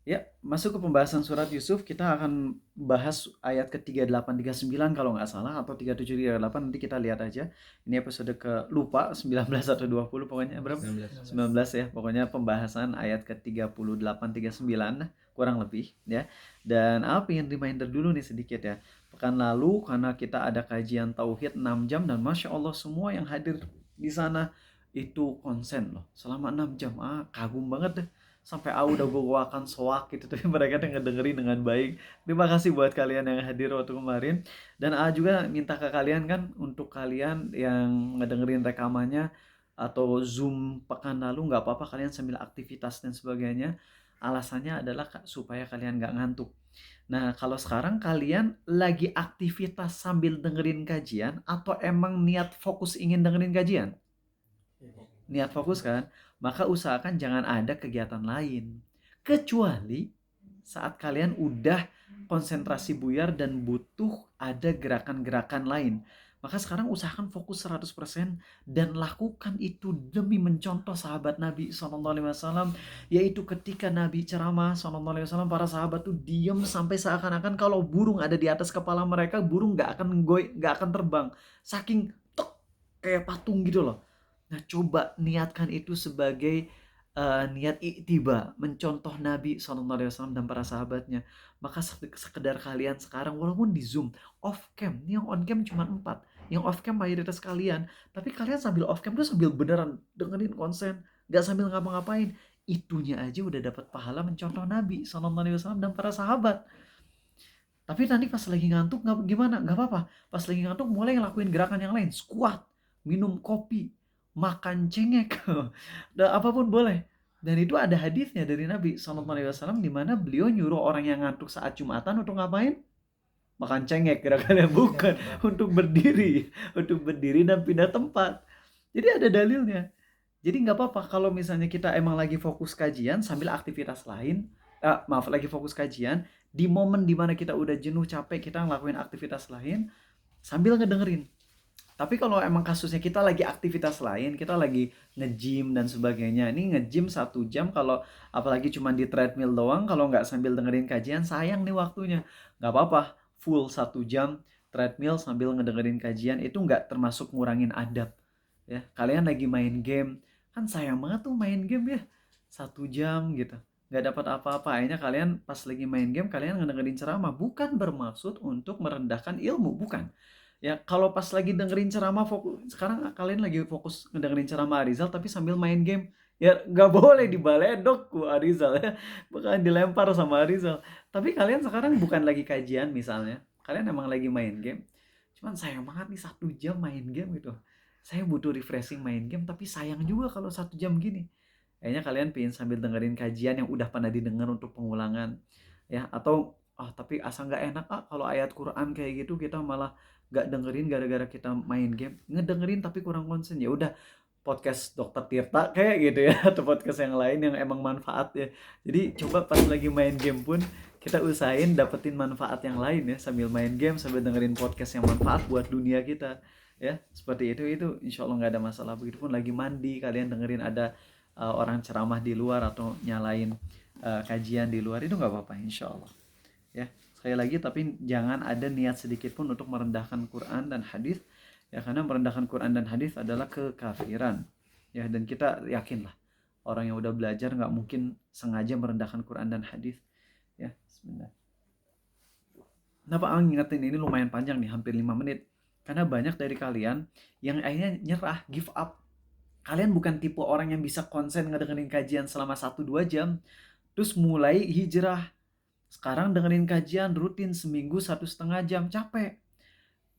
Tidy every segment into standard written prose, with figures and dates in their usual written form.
Ya, masuk ke pembahasan surat Yusuf, kita akan bahas ayat ke-38, 39 kalau nggak salah, atau 37, 38, nanti kita lihat aja. Ini episode ke, lupa, 19 atau 20, pokoknya berapa? 19. 19 ya, pokoknya pembahasan ayat ke-38, 39, kurang lebih ya. Dan ingin reminder dulu nih sedikit ya. Pekan lalu, karena kita ada kajian Tauhid 6 jam, dan Masya Allah semua yang hadir di sana itu konsen loh, selama 6 jam. Kagum banget deh, sampai udah gue akan soak gitu, tapi mereka tuh ngedengerin dengan baik. Terima kasih buat kalian yang hadir waktu kemarin. Dan juga minta ke kalian kan, untuk kalian yang ngedengerin rekamannya atau Zoom pekan lalu, nggak apa-apa kalian sambil aktivitas dan sebagainya. Alasannya adalah supaya kalian nggak ngantuk. Nah, kalau sekarang kalian lagi aktivitas sambil dengerin kajian atau emang niat fokus ingin dengerin kajian? Niat fokus kan? Maka usahakan jangan ada kegiatan lain. Kecuali saat kalian udah konsentrasi buyar dan butuh ada gerakan-gerakan lain. Maka sekarang usahakan fokus 100% dan lakukan itu demi mencontoh sahabat Nabi SAW. Yaitu ketika Nabi ceramah SAW, para sahabat tuh diem sampai seakan-akan kalau burung ada di atas kepala mereka, burung gak akan terbang. Saking tek, kayak patung gitu loh. Nah, coba niatkan itu sebagai niat iktiba, mencontoh Nabi SAW dan para sahabatnya. Maka sekedar kalian sekarang, walaupun di Zoom, off cam, ini yang on cam cuma 4, yang off cam mayoritas kalian, tapi kalian sambil off cam tuh sambil beneran dengerin konsen, gak sambil ngapa-ngapain. Itunya aja udah dapat pahala mencontoh Nabi SAW dan para sahabat. Tapi nanti pas lagi ngantuk gimana? Gak apa-apa. Pas lagi ngantuk mulai ngelakuin gerakan yang lain. Squat, minum kopi, makan cengek, dan apapun boleh. Dan itu ada hadisnya dari Nabi SAW, di mana beliau nyuruh orang yang ngantuk saat Jumatan untuk ngapain? Makan cengek, gerakannya bukan untuk berdiri, untuk berdiri dan pindah tempat. Jadi ada dalilnya. Jadi nggak apa-apa kalau misalnya kita emang lagi fokus kajian sambil aktivitas lain, lagi fokus kajian, di momen dimana kita udah jenuh capek, kita ngelakuin aktivitas lain sambil ngedengerin. Tapi kalau emang kasusnya kita lagi aktivitas lain, kita lagi nge-gym dan sebagainya, ini nge-gym 1 jam, kalau apalagi cuma di treadmill doang, kalau nggak sambil dengerin kajian, sayang nih waktunya. Nggak apa-apa, full 1 jam treadmill sambil ngedengerin kajian, itu nggak termasuk ngurangin adab. Ya, kalian lagi main game, kan sayang banget tuh main game ya, 1 jam gitu, nggak dapat apa-apa. Akhirnya kalian pas lagi main game, kalian ngedengerin ceramah, bukan bermaksud untuk merendahkan ilmu, bukan. Ya, kalau pas lagi dengerin ceramah fokus, sekarang kalian lagi fokus ngedengerin ceramah Arizal tapi sambil main game, ya nggak boleh dibaledok ku Arizal ya, bukan dilempar sama Arizal. Tapi kalian sekarang bukan lagi kajian misalnya, kalian emang lagi main game. Cuman sayang banget nih 1 jam main game gitu. Saya butuh refreshing main game, tapi sayang juga kalau 1 jam gini. Kayaknya kalian pengen sambil dengerin kajian yang udah pernah didengar untuk pengulangan. Ya, atau tapi asa nggak enak kalau ayat Quran kayak gitu kita malah nggak dengerin gara-gara kita main game. Ngedengerin tapi kurang konsen. Ya udah, podcast Dokter Tirta kayak gitu ya, atau podcast yang lain yang emang manfaat ya. Jadi coba pas lagi main game pun kita usahain dapetin manfaat yang lain ya, sambil main game sambil dengerin podcast yang manfaat buat dunia kita ya. Seperti itu insya Allah nggak ada masalah. Begitupun lagi mandi, kalian dengerin ada orang ceramah di luar atau nyalain kajian di luar, itu nggak apa-apa insya Allah ya. Sekali lagi, tapi jangan ada niat sedikit pun untuk merendahkan Quran dan hadis ya, karena merendahkan Quran dan hadis adalah kekafiran ya. Dan kita yakin lah, orang yang udah belajar nggak mungkin sengaja merendahkan Quran dan hadis ya. Bismillah. Kenapa ngingetin ini lumayan panjang nih, hampir 5 menit? Karena banyak dari kalian yang akhirnya nyerah, give up. Kalian bukan tipe orang yang bisa konsen ngedengerin kajian selama 1-2 jam terus mulai hijrah. Sekarang dengerin kajian rutin seminggu 1,5 jam, capek.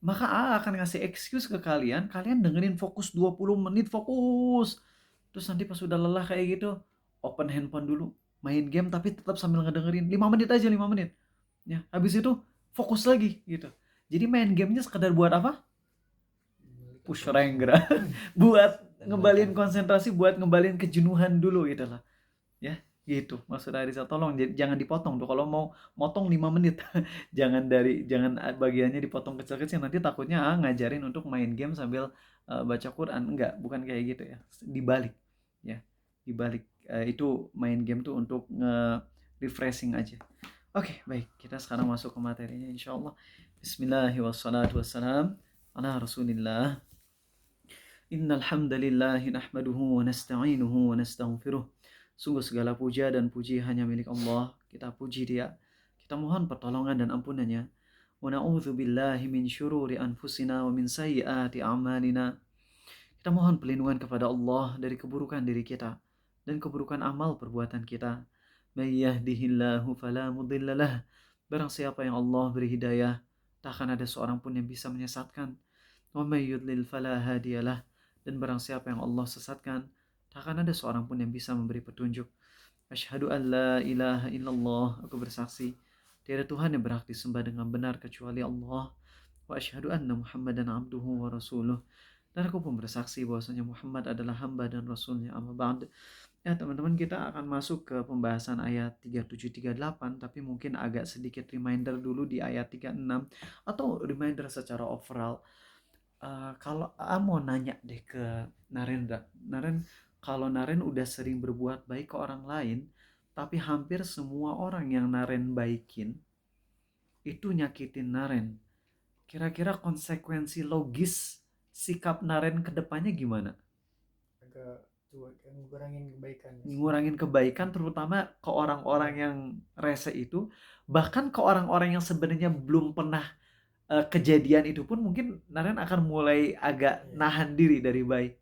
Maka akan ngasih excuse ke kalian, kalian dengerin fokus 20 menit, fokus. Terus nanti pas sudah lelah kayak gitu, open handphone dulu, main game tapi tetap sambil ngedengerin 5 menit aja, 5 menit. Ya, habis itu fokus lagi gitu. Jadi main gamenya sekedar buat apa? Push rank, buat ngembalin konsentrasi, buat ngembalin kejenuhan dulu gitu lah. Ya, gitu. Maksud Arisa, tolong jangan dipotong tuh kalau mau motong 5 menit. Jangan bagiannya dipotong kecil-kecil, nanti takutnya ngajarin untuk main game sambil baca Quran. Enggak, bukan kayak gitu ya. Dibalik. Ya. Dibalik itu main game tuh untuk refreshing aja. Oke, baik, kita sekarang masuk ke materinya insyaallah. Bismillahirrahmanirrahim. Ala Rasulillah. Innal hamdalillah nahmaduhu wa nasta'inuhu wa nastaghfiruh. Sungguh segala puja dan puji hanya milik Allah. Kita puji Dia. Kita mohon pertolongan dan ampunannya. Wa na'udzu billahi min syururi anfusina wa min sayyiati a'malina. Kita mohon perlindungan kepada Allah dari keburukan diri kita dan keburukan amal perbuatan kita. May yahdihillahu fala mudhillalah. Barang siapa yang Allah beri hidayah, takkan ada seorang pun yang bisa menyesatkan. Wa may yudlil fala hadiyalah. Dan barang siapa yang Allah sesatkan, takkan ada seorang pun yang bisa memberi petunjuk. Asyhadu an la ilaha illallah. Aku bersaksi tiada Tuhan yang berhak disembah dengan benar kecuali Allah. Wa asyhadu anna Muhammadan abduhu wa rasuluh. Dan aku pun bersaksi bahwasanya Muhammad adalah hamba dan rasulnya. Amma ba'd. Ya teman-teman, kita akan masuk ke pembahasan ayat 37-38, tapi mungkin agak sedikit reminder dulu di ayat 36 atau reminder secara overall. Kalau mau nanya deh ke Narendra, kalau Naren udah sering berbuat baik ke orang lain, tapi hampir semua orang yang Naren baikin itu nyakitin Naren. Kira-kira konsekuensi logis sikap Naren ke depannya gimana? Agak ngurangin kebaikan. Ngurangin kebaikan terutama ke orang-orang yang rese itu, bahkan ke orang-orang yang sebenarnya belum pernah kejadian itu pun mungkin Naren akan mulai agak nahan diri dari baik.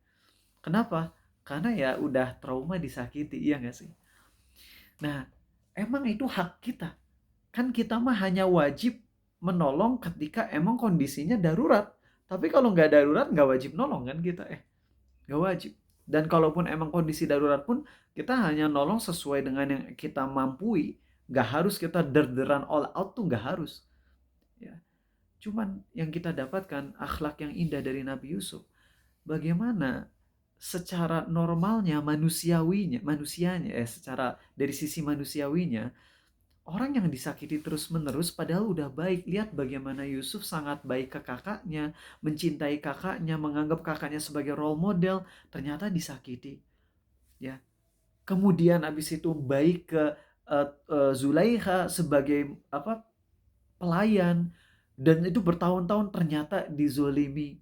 Kenapa? Karena ya udah trauma disakiti, iya gak sih? Nah, emang itu hak kita. Kan kita mah hanya wajib menolong ketika emang kondisinya darurat. Tapi kalau nggak darurat nggak wajib nolong kan kita. Nggak wajib. Dan kalaupun emang kondisi darurat pun kita hanya nolong sesuai dengan yang kita mampui. Nggak harus kita derderan all out tuh nggak harus. Ya. Cuman yang kita dapatkan akhlak yang indah dari Nabi Yusuf. Bagaimana secara normalnya manusianya secara dari sisi manusiawinya, orang yang disakiti terus-menerus padahal udah baik. Lihat bagaimana Yusuf sangat baik ke kakaknya, mencintai kakaknya, menganggap kakaknya sebagai role model, ternyata disakiti. Ya. Kemudian habis itu baik ke Zulaikha sebagai pelayan, dan itu bertahun-tahun ternyata dizolimi.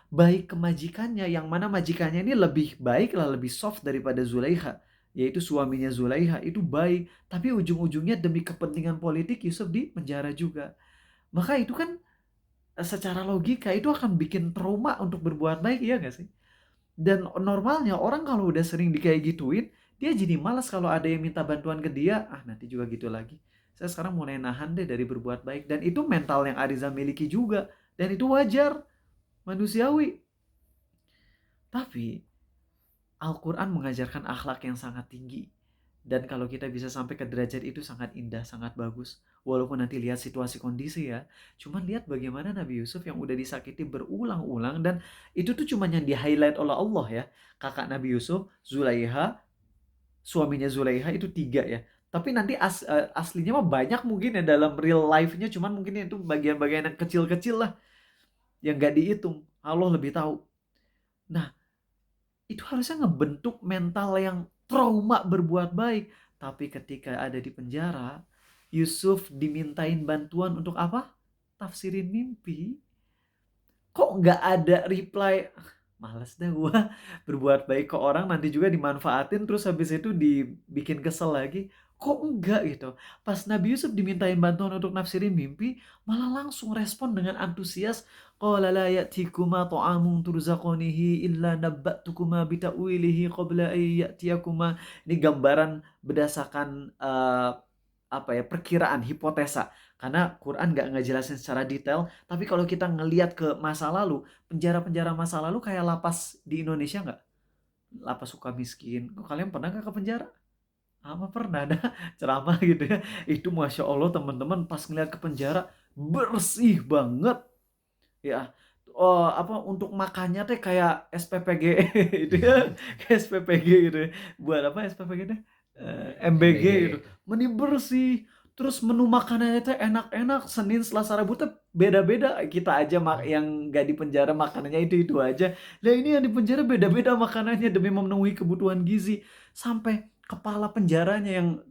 Baik ke majikannya, yang mana majikannya ini lebih baik lah, lebih soft daripada Zulaikha, yaitu suaminya Zulaikha itu baik, tapi ujung-ujungnya demi kepentingan politik Yusuf di penjara juga. Maka itu kan secara logika itu akan bikin trauma untuk berbuat baik, iya gak sih? Dan normalnya orang kalau udah sering kayak gituin, dia jadi malas kalau ada yang minta bantuan ke dia, nanti juga gitu lagi. Saya sekarang mulai nahan deh dari berbuat baik, dan itu mental yang Ariza miliki juga, dan itu wajar, manusiawi. Tapi Al-Quran mengajarkan akhlak yang sangat tinggi. Dan kalau kita bisa sampai ke derajat itu sangat indah, sangat bagus. Walaupun nanti lihat situasi kondisi ya. Cuman lihat bagaimana Nabi Yusuf yang udah disakiti berulang-ulang. Dan itu tuh cuman yang di-highlight oleh Allah ya. Kakak Nabi Yusuf, Zulaikha, suaminya Zulaikha itu 3 ya. Tapi nanti aslinya mah banyak mungkin ya dalam real life-nya. Cuman mungkin itu bagian-bagian yang kecil-kecil lah. Yang gak dihitung. Allah lebih tahu. Nah, itu harusnya ngebentuk mental yang trauma berbuat baik. Tapi ketika ada di penjara, Yusuf dimintain bantuan untuk apa? Tafsirin mimpi. Kok nggak ada reply? Males deh gua berbuat baik ke orang nanti juga dimanfaatin terus habis itu dibikin kesel lagi. Kok enggak gitu? Pas Nabi Yusuf dimintain bantuan untuk nafsirin mimpi, malah langsung respon dengan antusias. Qala la ya'tikuma ta'amun turzaqanihi illa nabba'tukuma bita'wilihi qabla ay ya'tiyakuma. Ini gambaran berdasarkan perkiraan, hipotesa. Karena Quran nggak ngejelasin secara detail, tapi kalau kita ngelihat ke masa lalu, penjara-penjara masa lalu kayak lapas di Indonesia nggak? Lapas Sukamiskin. Kalian pernah nggak ke penjara? Apa pernah ada ceramah gitu ya? Itu Masya Allah teman-teman pas ngeliat ke penjara bersih banget. Ya, untuk makannya teh kayak SPPG itu ya, kayak SPPG gitu ya. Buat apa SPPG deh? MBG gitu. Meni bersih. Terus menu makanannya teh enak-enak. Senin, Selasa, Rabu teh beda-beda. Kita aja yang gak di penjara makanannya itu aja. Nah ini yang di penjara beda-beda makanannya demi memenuhi kebutuhan gizi. Sampai kepala penjaranya yang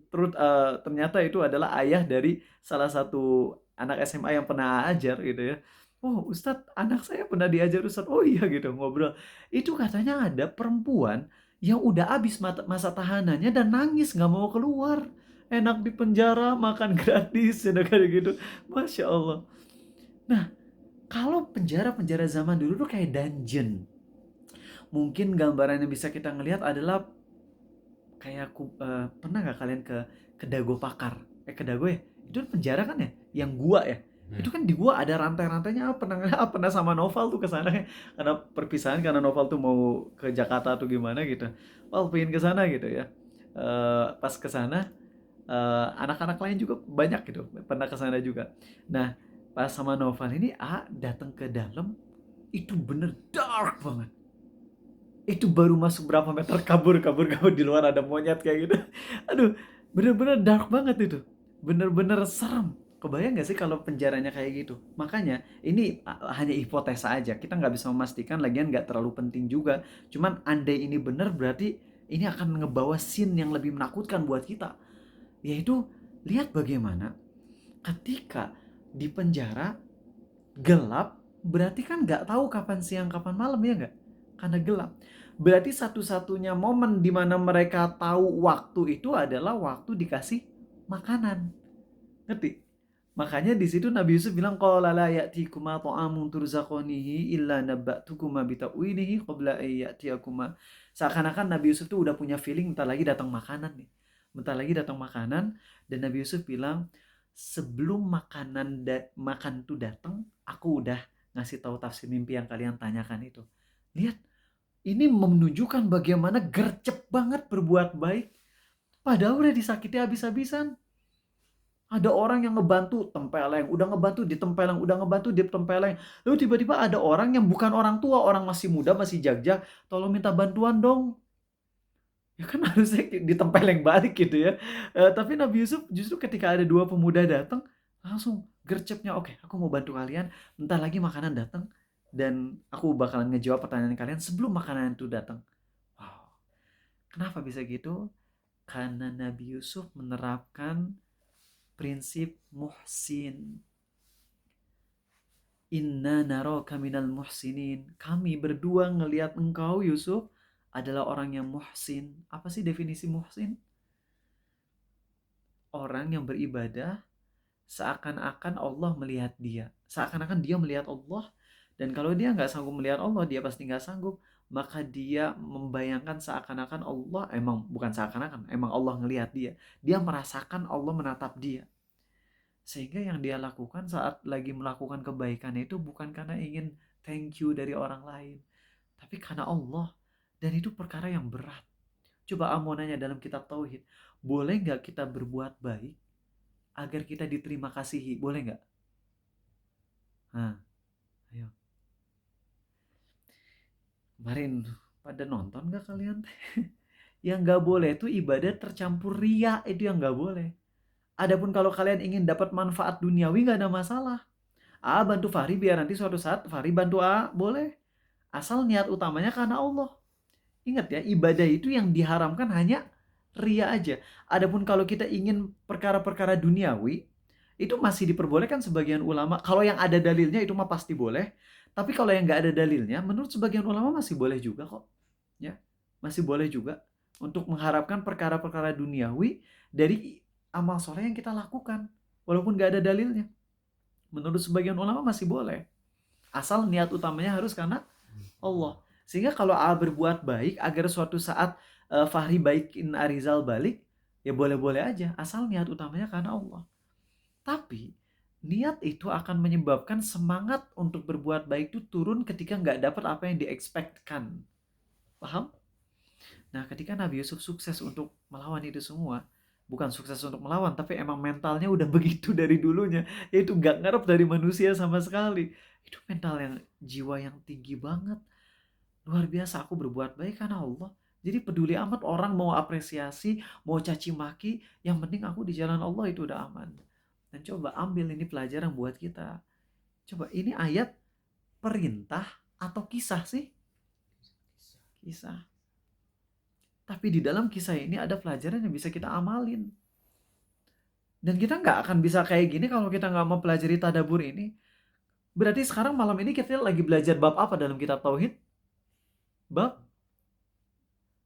ternyata itu adalah ayah dari salah satu anak SMA yang pernah ajar gitu ya. "Oh Ustadz, anak saya pernah diajar Ustadz." "Oh iya," gitu, ngobrol. Itu katanya ada perempuan yang udah habis masa tahanannya dan nangis nggak mau keluar. Enak di penjara, makan gratis, ya kayak gitu. Masya Allah. Nah, kalau penjara-penjara zaman dulu tuh kayak dungeon. Mungkin gambaran yang bisa kita ngelihat adalah kayak pernah nggak kalian ke Dago Pakar? Ke Dago ya? Itu kan penjara kan ya? Yang gua ya? Itu kan di gua ada rantai-rantainya. Pernah sama Noval tuh ke sana ya. Karena perpisahan, karena Noval tuh mau ke Jakarta atau gimana gitu. Val pengen ke sana gitu ya. Pas ke sana anak-anak lain juga banyak gitu. Pernah ke sana juga. Nah, pas sama Noval ini datang ke dalam, itu bener dark banget. Itu baru masuk berapa meter, kabur di luar ada monyet kayak gitu. Aduh, bener-bener dark banget itu. Bener-bener serem. Kebayang gak sih kalau penjaranya kayak gitu? Makanya ini hanya hipotesa aja. Kita nggak bisa memastikan, lagian nggak terlalu penting juga. Cuman andai ini bener, berarti ini akan ngebawa scene yang lebih menakutkan buat kita. Yaitu, lihat bagaimana ketika di penjara gelap, berarti kan nggak tahu kapan siang kapan malam, ya nggak? Karena gelap. Berarti satu-satunya momen di mana mereka tahu waktu itu adalah waktu dikasih makanan. Ngerti? Makanya di situ Nabi Yusuf bilang, qala la ya'tikuma ta'amun turzaqanihi illa nabba'tukuma bita'wilihi qabla an ya'tiyakuma. Seakan-akan Nabi Yusuf tuh udah punya feeling bentar lagi datang makanan nih. Bentar lagi datang makanan, dan Nabi Yusuf bilang, sebelum makan tuh datang, aku udah ngasih tahu tafsir mimpi yang kalian tanyakan itu. Lihat, ini menunjukkan bagaimana gercep banget berbuat baik. Padahal udah disakiti habis-habisan. Ada orang yang ngebantu tempeleng, udah ngebantu ditempeleng, udah ngebantu ditempeleng. Lalu tiba-tiba ada orang yang bukan orang tua, orang masih muda, masih jag-jag, tolong minta bantuan dong. Ya kan harusnya ditempeleng balik gitu ya. Tapi Nabi Yusuf justru ketika ada dua pemuda datang, langsung gercepnya, oke, aku mau bantu kalian, bentar lagi makanan datang, dan aku bakalan ngejawab pertanyaan kalian sebelum makanan itu datang. Wow. Kenapa bisa gitu? Karena Nabi Yusuf menerapkan prinsip muhsin. Inna naraka minal muhsinin. Kami berdua ngelihat engkau Yusuf adalah orang yang muhsin. Apa sih definisi muhsin? Orang yang beribadah seakan-akan Allah melihat dia. Seakan-akan dia melihat Allah. Dan kalau dia nggak sanggup melihat Allah, dia pasti nggak sanggup. Maka dia membayangkan seakan-akan Allah, emang bukan seakan-akan, emang Allah ngelihat dia. Dia merasakan Allah menatap dia. Sehingga yang dia lakukan saat lagi melakukan kebaikan itu bukan karena ingin thank you dari orang lain, tapi karena Allah. Dan itu perkara yang berat. Coba mau nanya dalam kitab Tauhid, boleh nggak kita berbuat baik agar kita diterima kasihi? Boleh nggak? Nah, ayo. Kemarin pada nonton nggak kalian? Yang nggak boleh itu ibadah tercampur ria, itu yang nggak boleh. Adapun kalau kalian ingin dapat manfaat duniawi nggak ada masalah. Bantu Fahri biar nanti suatu saat Fahri bantu boleh. Asal niat utamanya karena Allah. Ingat ya, ibadah itu yang diharamkan hanya ria aja. Adapun kalau kita ingin perkara-perkara duniawi, itu masih diperbolehkan sebagian ulama. Kalau yang ada dalilnya itu mah pasti boleh. Tapi kalau yang nggak ada dalilnya, menurut sebagian ulama masih boleh juga kok. Ya, masih boleh juga untuk mengharapkan perkara-perkara duniawi dari amal soleh yang kita lakukan. Walaupun nggak ada dalilnya. Menurut sebagian ulama masih boleh. Asal niat utamanya harus karena Allah. Sehingga kalau berbuat baik agar suatu saat Fahri baikin Arizal balik, ya boleh-boleh aja. Asal niat utamanya karena Allah. Tapi niat itu akan menyebabkan semangat untuk berbuat baik itu turun ketika nggak dapat apa yang diekspektkan. Paham? Nah, ketika Nabi Yusuf sukses untuk melawan itu semua, bukan sukses untuk melawan, tapi emang mentalnya udah begitu dari dulunya, yaitu gak ngarep dari manusia sama sekali. Itu mental yang, jiwa yang tinggi banget. Luar biasa, aku berbuat baik karena Allah. Jadi peduli amat orang mau apresiasi, mau caci maki, yang penting aku di jalan Allah itu udah aman. Dan coba ambil ini pelajaran buat kita. Coba, ini ayat perintah atau kisah sih? Kisah. Tapi di dalam kisah ini ada pelajaran yang bisa kita amalin. Dan kita nggak akan bisa kayak gini kalau kita nggak mempelajari tadabbur ini. Berarti sekarang malam ini kita lagi belajar bab apa dalam kitab Tauhid? Bab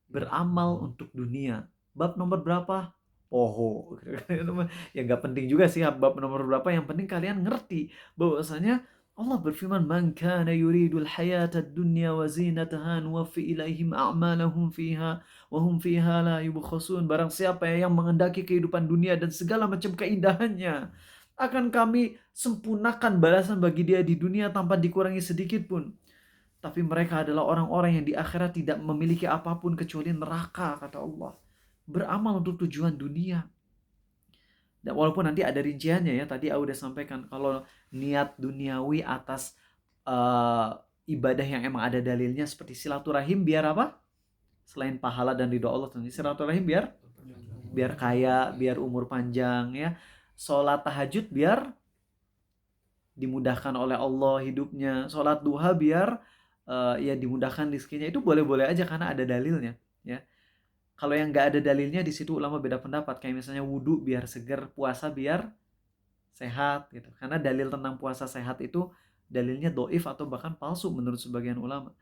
beramal untuk dunia. Bab nomor berapa? Poho. Ya nggak penting juga sih bab nomor berapa. Yang penting kalian ngerti bahwasanya Allah berfirman, "Man kana yuridul hayatad dunya wa zinataha nuwaffi ilaihim a'malahum fiha wa hum fiha la yubkhasun." Barang siapa yang mengendaki kehidupan dunia dan segala macam keindahannya, akan kami sempurnakan balasan bagi dia di dunia tanpa dikurangi sedikit pun. Tapi mereka adalah orang-orang yang di akhirat tidak memiliki apapun kecuali neraka, kata Allah. Beramal untuk tujuan dunia. Dan walaupun nanti ada rinciannya ya, tadi aku udah sampaikan kalau niat duniawi atas ibadah yang emang ada dalilnya seperti silaturahim biar apa? Selain pahala dan ridho Allah tentunya, silaturahim biar kaya, biar umur panjang ya. Sholat tahajud biar dimudahkan oleh Allah hidupnya. Sholat duha biar ya dimudahkan rezekinya. Itu boleh-boleh aja karena ada dalilnya ya. Kalau yang nggak ada dalilnya, di situ ulama beda pendapat. Kayak misalnya wudhu biar seger, puasa biar sehat gitu. Karena dalil tentang puasa sehat itu dalilnya doif atau bahkan palsu menurut sebagian ulama.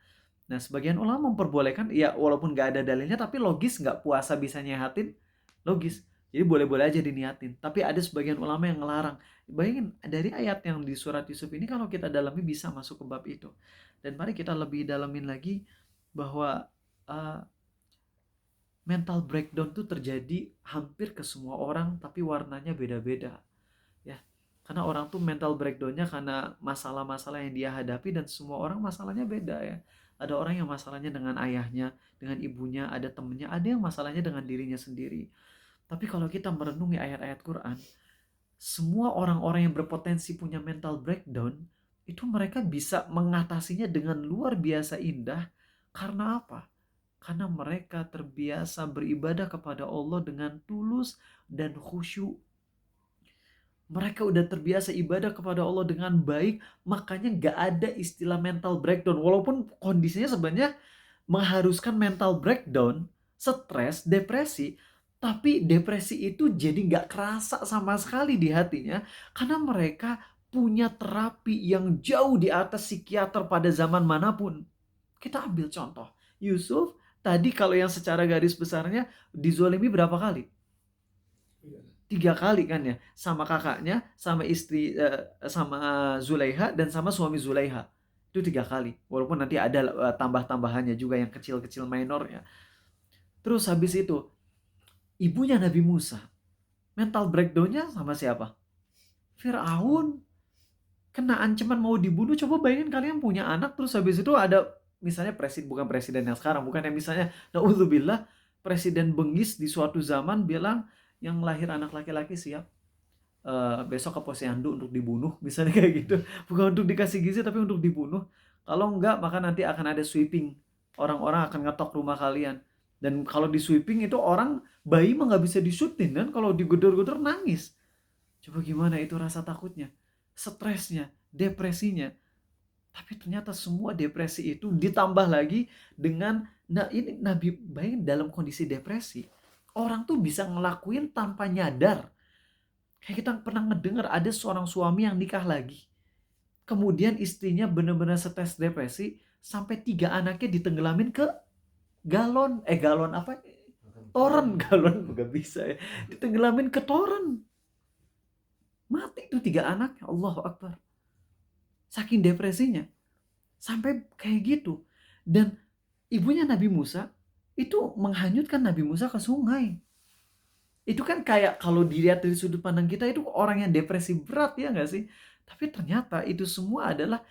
Nah, sebagian ulama memperbolehkan, ya walaupun nggak ada dalilnya, tapi logis nggak puasa bisa nyehatin? Logis. Jadi boleh-boleh aja diniatin. Tapi ada sebagian ulama yang ngelarang. Bayangin, dari ayat yang di surat Yusuf ini kalau kita dalami bisa masuk ke bab itu. Dan mari kita lebih dalamin lagi bahwa mental breakdown tuh terjadi hampir ke semua orang, tapi warnanya beda-beda. Ya, karena orang tuh mental breakdownnya karena masalah-masalah yang dia hadapi, dan semua orang masalahnya beda ya. Ada orang yang masalahnya dengan ayahnya, dengan ibunya, ada temennya, ada yang masalahnya dengan dirinya sendiri. Tapi kalau kita merenungi ayat-ayat Quran, semua orang-orang yang berpotensi punya mental breakdown, itu mereka bisa mengatasinya dengan luar biasa indah. Karena apa? Karena mereka terbiasa beribadah kepada Allah dengan tulus dan khusyuk. Mereka udah terbiasa ibadah kepada Allah dengan baik, makanya gak ada istilah mental breakdown. Walaupun kondisinya sebenarnya mengharuskan mental breakdown, stres, depresi, tapi depresi itu jadi gak kerasa sama sekali di hatinya, karena mereka punya terapi yang jauh di atas psikiater pada zaman manapun. Kita ambil contoh, Yusuf tadi kalau yang secara garis besarnya dizolimi berapa kali? 3 kali kan ya, sama kakaknya, sama istri, sama Zulaiha, dan sama suami Zulaiha. Itu 3 kali. Walaupun nanti ada tambah-tambahannya juga yang kecil-kecil minornya. Terus habis itu, ibunya Nabi Musa, mental breakdown-nya sama siapa? Fir'aun. Kena ancaman mau dibunuh. Coba bayangin kalian punya anak, terus habis itu ada misalnya bukan presiden yang sekarang, bukan yang misalnya naudzubillah presiden bengis di suatu zaman bilang yang lahir anak laki-laki siap besok ke posyandu untuk dibunuh, misalnya kayak gitu. Bukan untuk dikasih gizi tapi untuk dibunuh. Kalau enggak maka nanti akan ada sweeping, orang-orang akan ngetok rumah kalian. Dan kalau di sweeping itu orang bayi mah nggak bisa disutin kan, kalau digedor-gedor nangis. Coba gimana itu rasa takutnya, stresnya, depresinya. Tapi ternyata semua depresi itu ditambah lagi dengan, nah ini Nabi bayangin dalam kondisi depresi, orang tuh bisa ngelakuin tanpa nyadar. Kayak kita pernah ngedengar ada seorang suami yang nikah lagi, kemudian istrinya benar-benar stres depresi, sampai 3 anaknya ditenggelamin ke galon apa? Toren, galon nggak bisa ya. Ditenggelamin ke toren. Mati tuh 3 anak, Allahu Akbar. Saking depresinya. Sampai kayak gitu. Dan ibunya Nabi Musa itu menghanyutkan Nabi Musa ke sungai. Itu kan kayak kalau dilihat dari sudut pandang kita itu orang yang depresi berat ya nggak sih? Tapi ternyata itu semua adalah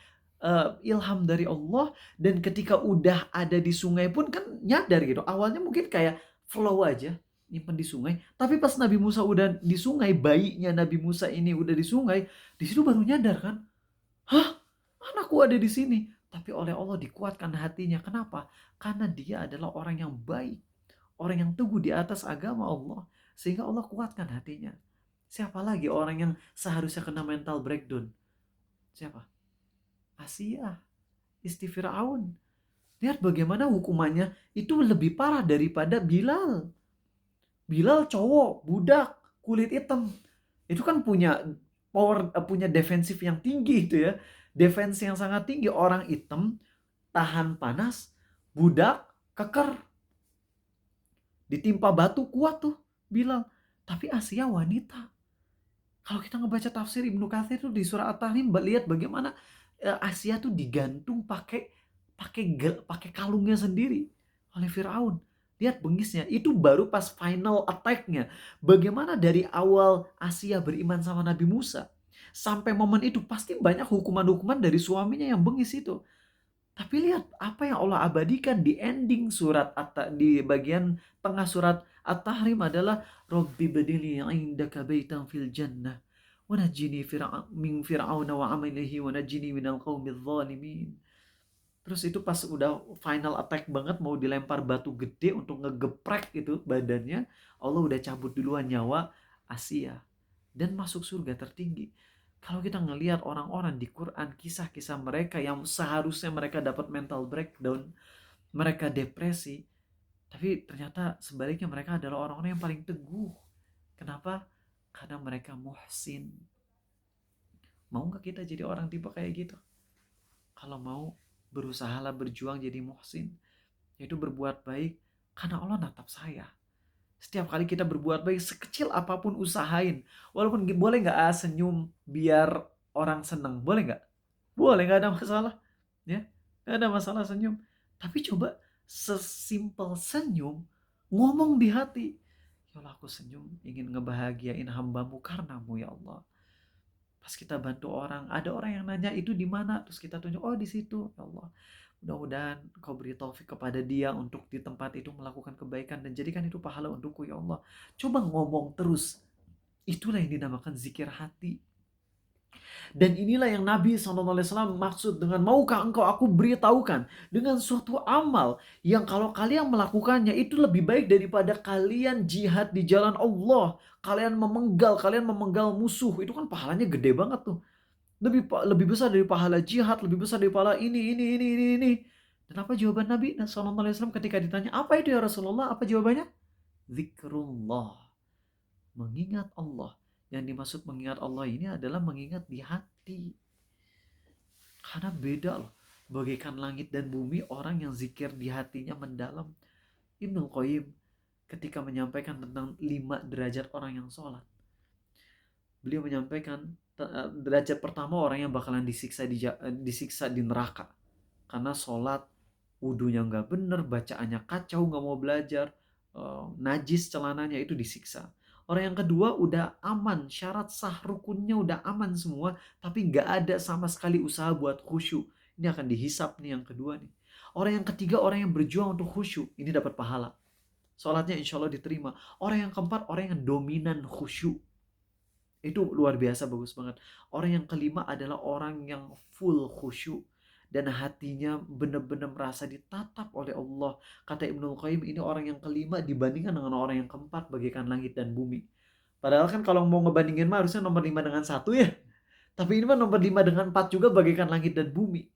ilham dari Allah. Dan ketika udah ada di sungai pun kan nyadar gitu. Awalnya mungkin kayak flow aja, nyimpen di sungai. Tapi pas Nabi Musa udah di sungai, bayinya Nabi Musa ini udah di sungai, di situ baru nyadar kan, hah, anakku ada di sini. Tapi oleh Allah dikuatkan hatinya. Kenapa? Karena dia adalah orang yang baik, orang yang teguh di atas agama Allah, sehingga Allah kuatkan hatinya. Siapa lagi orang yang seharusnya kena mental breakdown? Siapa? Asia, istri Firaun. Lihat bagaimana hukumannya itu lebih parah daripada Bilal. Bilal cowok, budak, kulit hitam. Itu kan punya punya defensif yang tinggi itu ya. Defense yang sangat tinggi. Orang hitam tahan panas, budak keker, ditimpa batu kuat tuh Bilal. Tapi Asia wanita. Kalau kita ngebaca tafsir Ibnu Katsir tuh di surah At-Tahrim, lihat bagaimana Asia tuh digantung pakai pakai kalungnya sendiri oleh Firaun. Lihat bengisnya, itu baru pas final attack-nya. Bagaimana dari awal Asia beriman sama Nabi Musa sampai momen itu pasti banyak hukuman-hukuman dari suaminya yang bengis itu. Tapi lihat apa yang Allah abadikan di ending surat di bagian tengah surat At-Tahrim adalah Rabbi badili indaka baitan fil jannah wa najjini min fir'auna wa amalihi wa najjini minal qaumidz zalimin. Terus itu pas udah final attack banget mau dilempar batu gede untuk ngegeprek itu badannya, Allah udah cabut duluan nyawa Asia dan masuk surga tertinggi. Kalau kita ngelihat orang-orang di Quran, kisah-kisah mereka yang seharusnya mereka dapat mental breakdown, mereka depresi, tapi ternyata sebaliknya mereka adalah orang-orang yang paling teguh. Kenapa? Karena mereka muhsin. Mau nggak kita jadi orang tipe kayak gitu? Kalau mau, berusahalah berjuang jadi muhsin, yaitu berbuat baik karena Allah natap saya. Setiap kali kita berbuat baik, sekecil apapun usahain. Walaupun boleh nggak senyum biar orang seneng? Boleh nggak? Boleh, nggak ada masalah. Ya, nggak ada masalah senyum. Tapi coba sesimpel senyum, ngomong di hati. Ya Allah, aku senyum ingin ngebahagiain hambamu karenamu ya Allah. Pas kita bantu orang, ada orang yang nanya itu di mana, terus kita tunjuk, oh di situ ya Allah. Mudah-mudahan kau beri taufik kepada dia untuk di tempat itu melakukan kebaikan dan jadikan itu pahala untukku ya Allah. Coba ngomong terus. Itulah yang dinamakan zikir hati. Dan inilah yang Nabi SAW maksud dengan maukah engkau aku beritahukan dengan suatu amal yang kalau kalian melakukannya itu lebih baik daripada kalian jihad di jalan Allah. Kalian memenggal musuh. Itu kan pahalanya gede banget tuh. Lebih besar dari pahala jihad, lebih besar dari pahala ini. Dan apa jawaban Nabi SAW ketika ditanya, apa itu ya Rasulullah? Apa jawabannya? Zikrullah. Mengingat Allah. Yang dimaksud mengingat Allah ini adalah mengingat di hati. Karena beda loh. Bagaikan langit dan bumi, orang yang zikir di hatinya mendalam. Ibnu Qayyim ketika menyampaikan tentang 5 derajat orang yang sholat. Beliau menyampaikan derajat pertama orang yang bakalan disiksa di neraka. Karena sholat, wudunya nggak bener, bacaannya kacau, nggak mau belajar, najis celananya, itu disiksa. Orang yang kedua udah aman, syarat sah rukunnya udah aman semua, tapi nggak ada sama sekali usaha buat khusyuk. Ini akan dihisap nih yang kedua nih. Orang yang ketiga orang yang berjuang untuk khusyuk, ini dapat pahala. Sholatnya insya Allah diterima. Orang yang keempat orang yang dominan khusyuk. Itu luar biasa bagus banget. Orang yang kelima adalah orang yang full khusyuk. Dan hatinya benar-benar merasa ditatap oleh Allah. Kata Ibnu Qayyim, ini orang yang kelima dibandingkan dengan orang yang keempat bagaikan langit dan bumi. Padahal kan kalau mau ngebandingin mah harusnya nomor 5 dengan 1 ya. Tapi ini mah nomor 5 dengan 4 juga bagaikan langit dan bumi.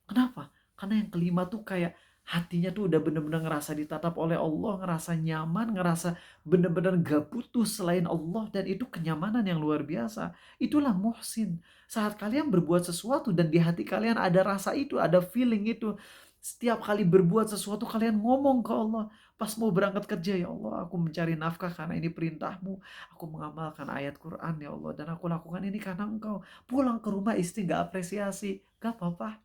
Kenapa? Karena yang kelima tuh kayak hatinya tuh udah bener-bener ngerasa ditatap oleh Allah, ngerasa nyaman, ngerasa bener-bener gak butuh selain Allah, dan itu kenyamanan yang luar biasa. Itulah muhsin. Saat kalian berbuat sesuatu dan di hati kalian ada rasa itu, ada feeling itu. Setiap kali berbuat sesuatu kalian ngomong ke Allah. Pas mau berangkat kerja, ya Allah aku mencari nafkah karena ini perintahmu. Aku mengamalkan ayat Quran ya Allah, dan aku lakukan ini karena engkau. Pulang ke rumah istri gak apresiasi, gak apa-apa.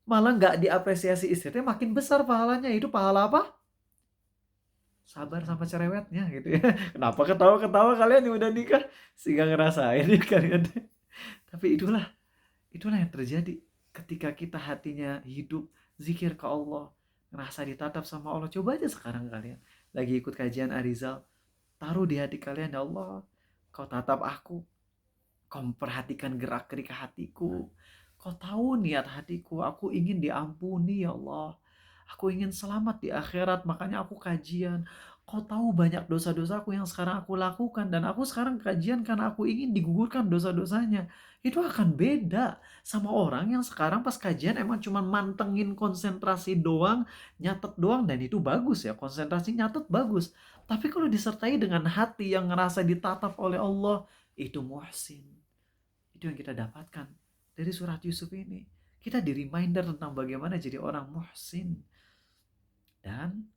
Malah nggak diapresiasi istrinya, makin besar pahalanya. Itu pahala apa? Sabar sama cerewetnya gitu ya. Kenapa ketawa-ketawa kalian yang udah nikah? Sehingga ngerasain ya kalian. Tapi itulah yang terjadi ketika kita hatinya hidup zikir ke Allah, ngerasa ditatap sama Allah. Coba aja sekarang kalian lagi ikut kajian Arizal, taruh di hati kalian, ya Allah, kau tatap aku, kau memperhatikan gerak-gerik hatiku. Kau tahu niat hatiku, aku ingin diampuni ya Allah. Aku ingin selamat di akhirat, makanya aku kajian. Kau tahu banyak dosa-dosaku yang sekarang aku lakukan, dan aku sekarang kajian karena aku ingin digugurkan dosa-dosanya. Itu akan beda sama orang yang sekarang pas kajian emang cuma mantengin konsentrasi doang, nyatet doang, dan itu bagus ya, konsentrasi nyatet bagus. Tapi kalau disertai dengan hati yang ngerasa ditatap oleh Allah, itu muhsin. Itu yang kita dapatkan dari surat Yusuf ini. Kita di reminder tentang bagaimana jadi orang muhsin. Dan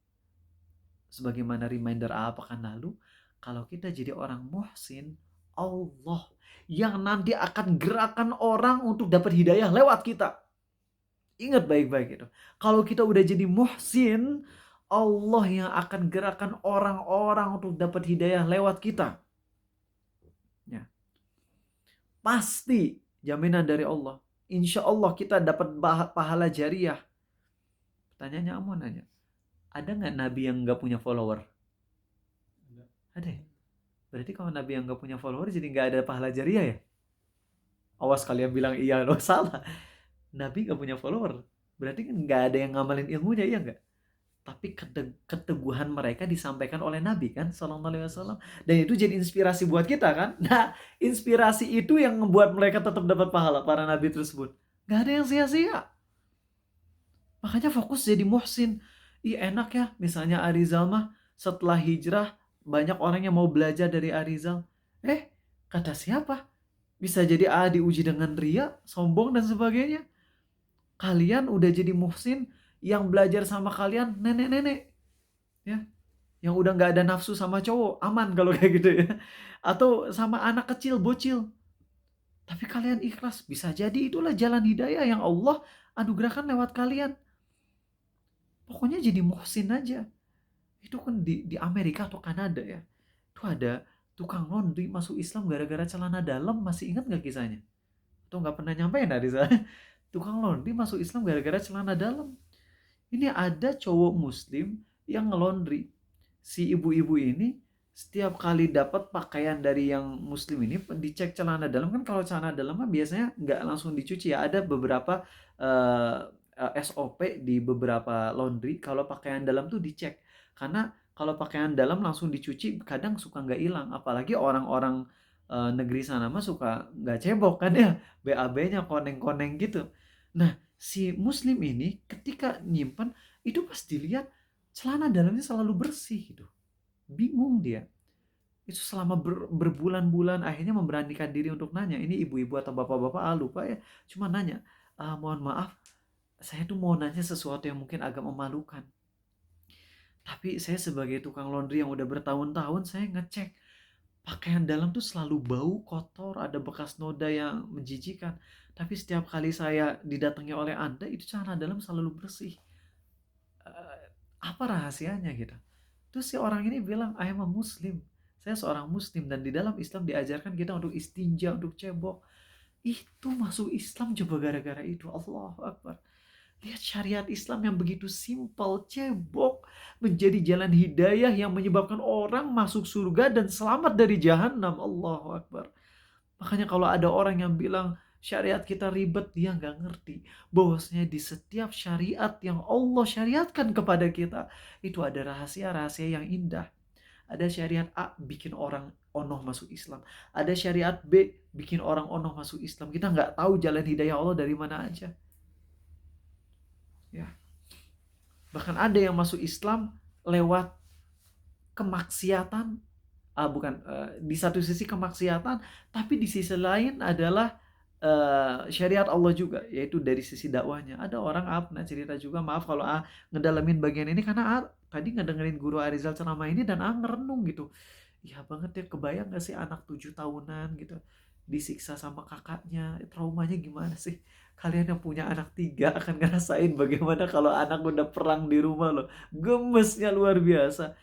sebagaimana reminder pekan lalu, kalau kita jadi orang muhsin, Allah yang nanti akan gerakan orang untuk dapat hidayah lewat kita. Ingat baik-baik itu. Kalau kita udah jadi muhsin, Allah yang akan gerakan orang-orang untuk dapat hidayah lewat kita. Ya. Pasti jaminan dari Allah. Insya Allah kita dapat pahala jariah. Pertanyaannya mau nanya, ada nggak nabi yang nggak punya follower? Ada ya? Berarti kalau nabi yang nggak punya follower jadi nggak ada pahala jariah ya? Awas kalian bilang iya loh, salah. Nabi nggak punya follower. Berarti kan nggak ada yang ngamalin ilmunya, iya nggak? Tapi keteguhan mereka disampaikan oleh Nabi kan Sallallahu Alaihi Wasallam, dan itu jadi inspirasi buat kita kan. Nah, inspirasi itu yang membuat mereka tetap dapat pahala, para nabi tersebut. Nggak ada yang sia-sia. Makanya fokus jadi muhsin. Ih enak ya, misalnya Arizal mah setelah hijrah banyak orang yang mau belajar dari Arizal. Kata siapa? Bisa jadi diuji dengan ria, sombong dan sebagainya. Kalian udah jadi muhsin, yang belajar sama kalian nenek-nenek. Ya, yang udah nggak ada nafsu sama cowok, aman kalau kayak gitu ya. Atau sama anak kecil, bocil. Tapi kalian ikhlas, bisa jadi itulah jalan hidayah yang Allah anugerahkan lewat kalian. Pokoknya jadi muhsin aja. Itu kan di Amerika atau Kanada ya. Itu ada tukang laundry masuk Islam gara-gara celana dalam, masih ingat nggak kisahnya? Atau nggak pernah nyampein dari sana? Tukang laundry masuk Islam gara-gara celana dalam. Ini ada cowok muslim yang ngelondri. Si ibu-ibu ini setiap kali dapat pakaian dari yang muslim ini, dicek celana dalam. Kan kalau celana dalam kan biasanya nggak langsung dicuci ya. Ada beberapa SOP di beberapa laundry. Kalau pakaian dalam tuh dicek. Karena kalau pakaian dalam langsung dicuci kadang suka nggak hilang. Apalagi orang-orang negeri sana mah suka nggak cebok kan ya. BAB-nya koneng-koneng gitu. Nah, si muslim ini ketika nyimpen itu pas dilihat celana dalamnya selalu bersih gitu. Bingung dia. Itu selama berbulan-bulan akhirnya memberanikan diri untuk nanya. Ini ibu-ibu atau bapak-bapak lupa ya. Cuma nanya, mohon maaf, saya tuh mau nanya sesuatu yang mungkin agak memalukan. Tapi saya sebagai tukang laundry yang udah bertahun-tahun, saya ngecek pakaian dalam tuh selalu bau, kotor, ada bekas noda yang menjijikan. Tapi setiap kali saya didatangi oleh Anda, itu celana dalam selalu bersih. Apa rahasianya gitu? Terus si orang ini bilang, I am a Muslim. Saya seorang Muslim, dan di dalam Islam diajarkan kita untuk istinja, untuk cebok. Itu masuk Islam coba gara-gara itu. Allahu Akbar. Lihat syariat Islam yang begitu simpel, cebok menjadi jalan hidayah yang menyebabkan orang masuk surga dan selamat dari jahanam. Allahu Akbar. Makanya kalau ada orang yang bilang syariat kita ribet, dia nggak ngerti bahwasanya di setiap syariat yang Allah syariatkan kepada kita itu ada rahasia-rahasia yang indah. Ada syariat A bikin orang onoh masuk Islam. Ada syariat B bikin orang onoh masuk Islam. Kita nggak tahu jalan hidayah Allah dari mana aja. Ya. Bahkan ada yang masuk Islam lewat kemaksiatan, di satu sisi kemaksiatan, tapi di sisi lain adalah syariat Allah juga, yaitu dari sisi dakwahnya. Ada orang pernah cerita juga, maaf kalau ngedalamin bagian ini karena tadi ngedengerin guru Arizal ceramah ini dan ngerenung gitu. Ya banget ya, kebayang gak sih anak 7 tahunan gitu disiksa sama kakaknya, traumanya gimana sih? Kalian yang punya anak 3 akan ngerasain bagaimana kalau anak udah perang di rumah loh, gemesnya luar biasa.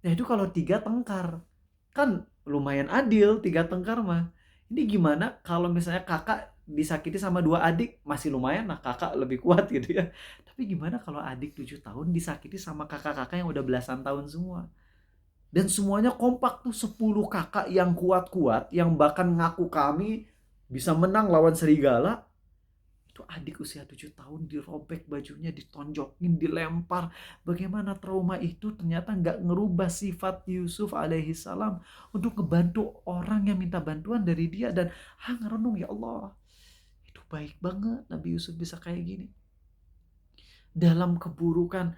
Nah itu kalau 3 tengkar, kan lumayan adil 3 tengkar mah. Ini gimana kalau misalnya kakak disakiti sama 2 adik, masih lumayan lah kakak lebih kuat gitu ya. Tapi gimana kalau adik 7 tahun disakiti sama kakak-kakak yang udah belasan tahun semua? Dan semuanya kompak tuh, 10 kakak yang kuat-kuat, yang bahkan ngaku kami bisa menang lawan serigala. Itu adik usia 7 tahun dirobek bajunya, ditonjokin, dilempar. Bagaimana trauma itu ternyata nggak ngerubah sifat Yusuf alaihi salam untuk ngebantu orang yang minta bantuan dari dia. Dan ngerenung, ya Allah, itu baik banget Nabi Yusuf bisa kayak gini. Dalam keburukan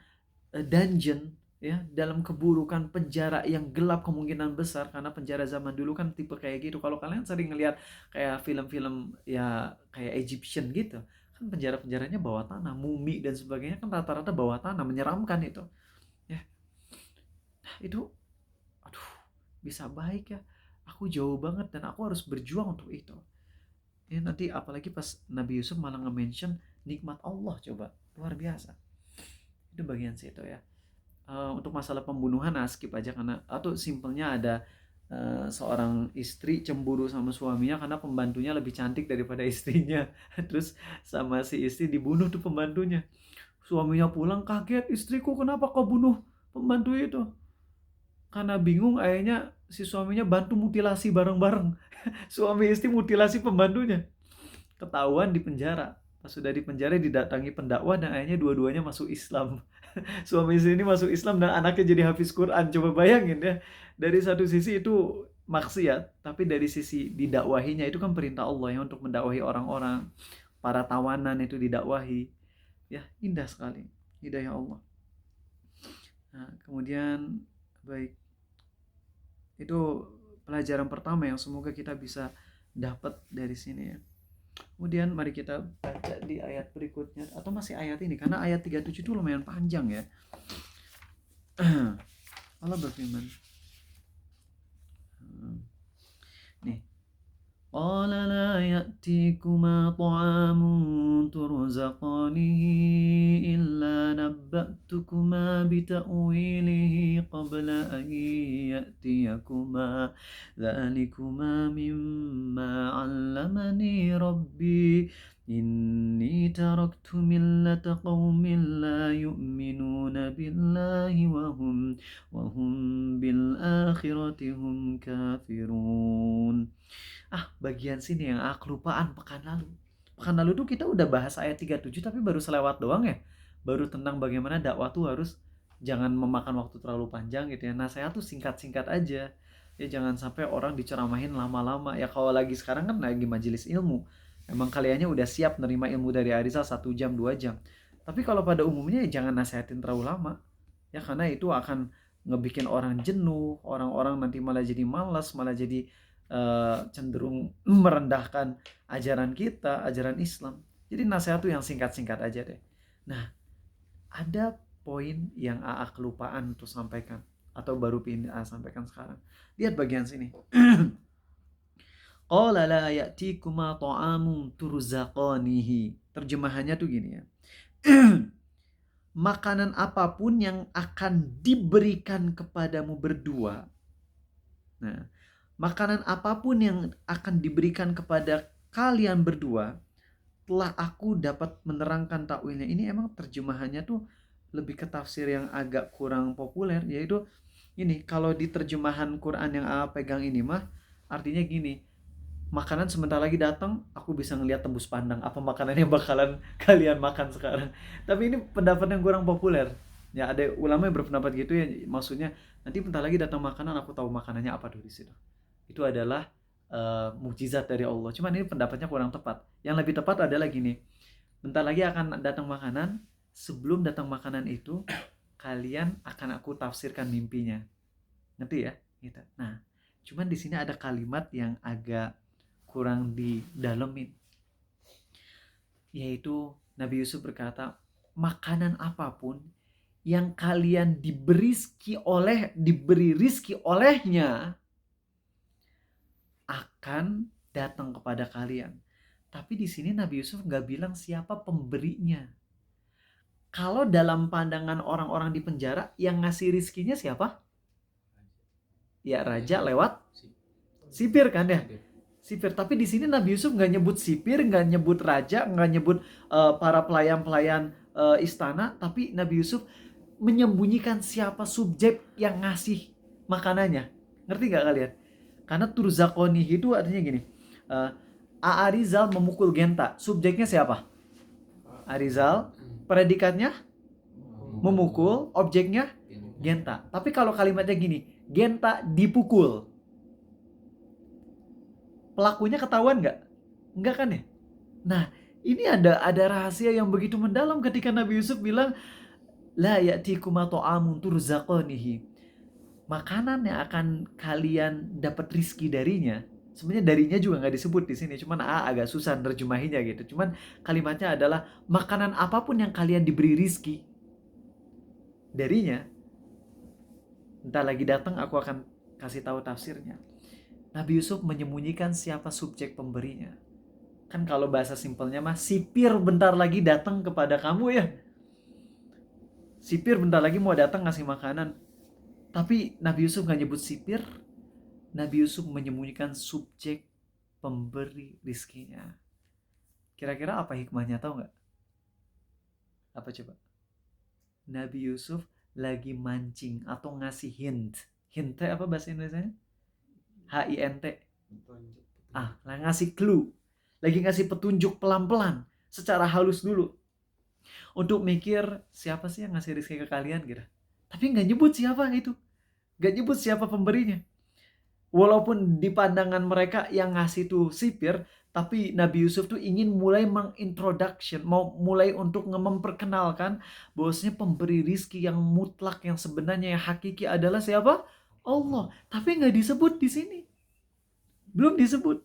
dungeon, ya, dalam keburukan penjara yang gelap kemungkinan besar, karena penjara zaman dulu kan tipe kayak gitu. Kalau kalian sering ngelihat kayak film-film ya kayak Egyptian gitu, kan penjara-penjaranya bawah tanah, mumi dan sebagainya kan rata-rata bawah tanah, menyeramkan itu. Ya, nah itu aduh, bisa baik ya. Aku jauh banget dan aku harus berjuang untuk itu. Ya nanti apalagi pas Nabi Yusuf malah nge-mention nikmat Allah, coba luar biasa. Itu bagian situ ya. Untuk masalah pembunuhan skip aja, karena atau simpelnya ada seorang istri cemburu sama suaminya karena pembantunya lebih cantik daripada istrinya. Terus sama si istri dibunuh tuh pembantunya. Suaminya pulang kaget, istriku kenapa kau bunuh pembantu itu? Karena bingung, akhirnya si suaminya bantu mutilasi bareng-bareng. Suami istri mutilasi pembantunya. Ketahuan di penjara. Pas sudah di penjara didatangi pendakwa dan akhirnya dua-duanya masuk Islam. Suami istri ini masuk Islam dan anaknya jadi hafiz Quran. Coba bayangin ya. Dari satu sisi itu maksiat, tapi dari sisi didakwahinya itu kan perintah Allah ya, untuk mendakwahi orang-orang. Para tawanan itu didakwahi. Ya, indah sekali. Hidayah Allah. Nah, kemudian baik. Itu pelajaran pertama yang semoga kita bisa dapat dari sini ya. Kemudian mari kita baca di ayat berikutnya, atau masih ayat ini karena ayat 37 itu lumayan panjang ya. Allah berfirman. Nih. قال لا يأتيكما طعام ترزقانه إلا نبأتكما بتأويله قبل أن يأتيكما ذلكما مما علمني ربي إني تركت ملة قوم لا يؤمنون بالله وهم بالآخرة هم كافرون. Bagian sini yang kelupaan pekan lalu. Pekan lalu tuh kita udah bahas ayat 37 tapi baru selewat doang ya. Baru tentang bagaimana dakwah tuh harus jangan memakan waktu terlalu panjang gitu ya. Nasihat tuh singkat-singkat aja. Ya jangan sampai orang diceramahin lama-lama. Ya kalau lagi sekarang kan lagi majelis ilmu. Emang kaliannya udah siap nerima ilmu dari Arizal 1 jam 2 jam. Tapi kalau pada umumnya ya jangan nasihatin terlalu lama. Ya karena itu akan ngebikin orang jenuh, orang-orang nanti malah jadi malas, malah jadi cenderung merendahkan ajaran kita, ajaran Islam. Jadi nasihat tuh yang singkat-singkat aja deh. Nah, ada poin yang AA kelupaan untuk sampaikan atau baru pindah sampaikan sekarang. Lihat bagian sini. Qala la ya'tikuma ta'amun turzaqanihi. Terjemahannya tuh gini ya. Makanan apapun yang akan diberikan kepadamu berdua. Nah, makanan apapun yang akan diberikan kepada kalian berdua, telah aku dapat menerangkan takwilnya. Ini emang terjemahannya tuh lebih ke tafsir yang agak kurang populer, yaitu ini, kalau di terjemahan Quran yang pegang ini mah artinya gini, makanan sebentar lagi datang, aku bisa ngelihat tembus pandang apa makanan yang bakalan kalian makan sekarang. Tapi ini pendapat yang kurang populer. Ya ada ulama yang berpendapat gitu ya, maksudnya nanti bentar lagi datang makanan, aku tahu makanannya apa tuh di situ. Itu adalah mukjizat dari Allah. Cuman ini pendapatnya kurang tepat. Yang lebih tepat adalah gini. Bentar lagi akan datang makanan. Sebelum datang makanan itu, kalian akan aku tafsirkan mimpinya. Ngerti ya? Gitu. Nah, cuman di sini ada kalimat yang agak kurang didalemin. Yaitu Nabi Yusuf berkata, makanan apapun yang kalian diberi rizki olehnya akan datang kepada kalian. Tapi di sini Nabi Yusuf nggak bilang siapa pemberinya. Kalau dalam pandangan orang-orang di penjara, yang ngasih rizkinya siapa? Ya raja lewat sipir kan ya? Sipir. Tapi di sini Nabi Yusuf nggak nyebut sipir, nggak nyebut raja, nggak nyebut para pelayan-pelayan istana. Tapi Nabi Yusuf menyembunyikan siapa subjek yang ngasih makanannya. Ngerti nggak kalian? Karena turzakoni itu artinya gini. Arizal memukul Genta. Subjeknya siapa? Arizal. Predikatnya memukul. Objeknya Genta. Tapi kalau kalimatnya gini, Genta dipukul, pelakunya ketahuan nggak? Nggak kan ya? Nah, ini ada rahasia yang begitu mendalam ketika Nabi Yusuf bilang La ya'tikuma ta'amun turzaqanihi. Makanan yang akan kalian dapat rizki darinya. Sebenarnya darinya juga nggak disebut di sini, cuman agak susah nerjemahinya gitu. Cuman kalimatnya adalah makanan apapun yang kalian diberi rizki darinya, entar lagi datang aku akan kasih tahu tafsirnya. Nabi Yusuf menyembunyikan siapa subjek pemberinya. Kan kalau bahasa simpelnya mah, sipir bentar lagi datang kepada kamu ya. Sipir bentar lagi mau datang ngasih makanan. Tapi Nabi Yusuf nggak nyebut sipir. Nabi Yusuf menyembunyikan subjek pemberi rizkinya. Kira-kira apa hikmahnya, tahu nggak? Apa coba? Nabi Yusuf lagi mancing atau ngasih hint. Hint apa bahasa Indonesia? HINT. Ngasih clue. Lagi ngasih petunjuk pelan-pelan. Secara halus dulu. Untuk mikir siapa sih yang ngasih rezeki ke kalian gitu. Tapi nggak nyebut siapa itu. Nggak nyebut siapa pemberinya. Walaupun di pandangan mereka yang ngasih tuh sipir, tapi Nabi Yusuf tuh ingin mulai mengintroduction, mau mulai untuk memperkenalkan bahwasanya pemberi rizki yang mutlak, yang sebenarnya yang hakiki adalah siapa? Allah. Tapi nggak disebut di sini. Belum disebut.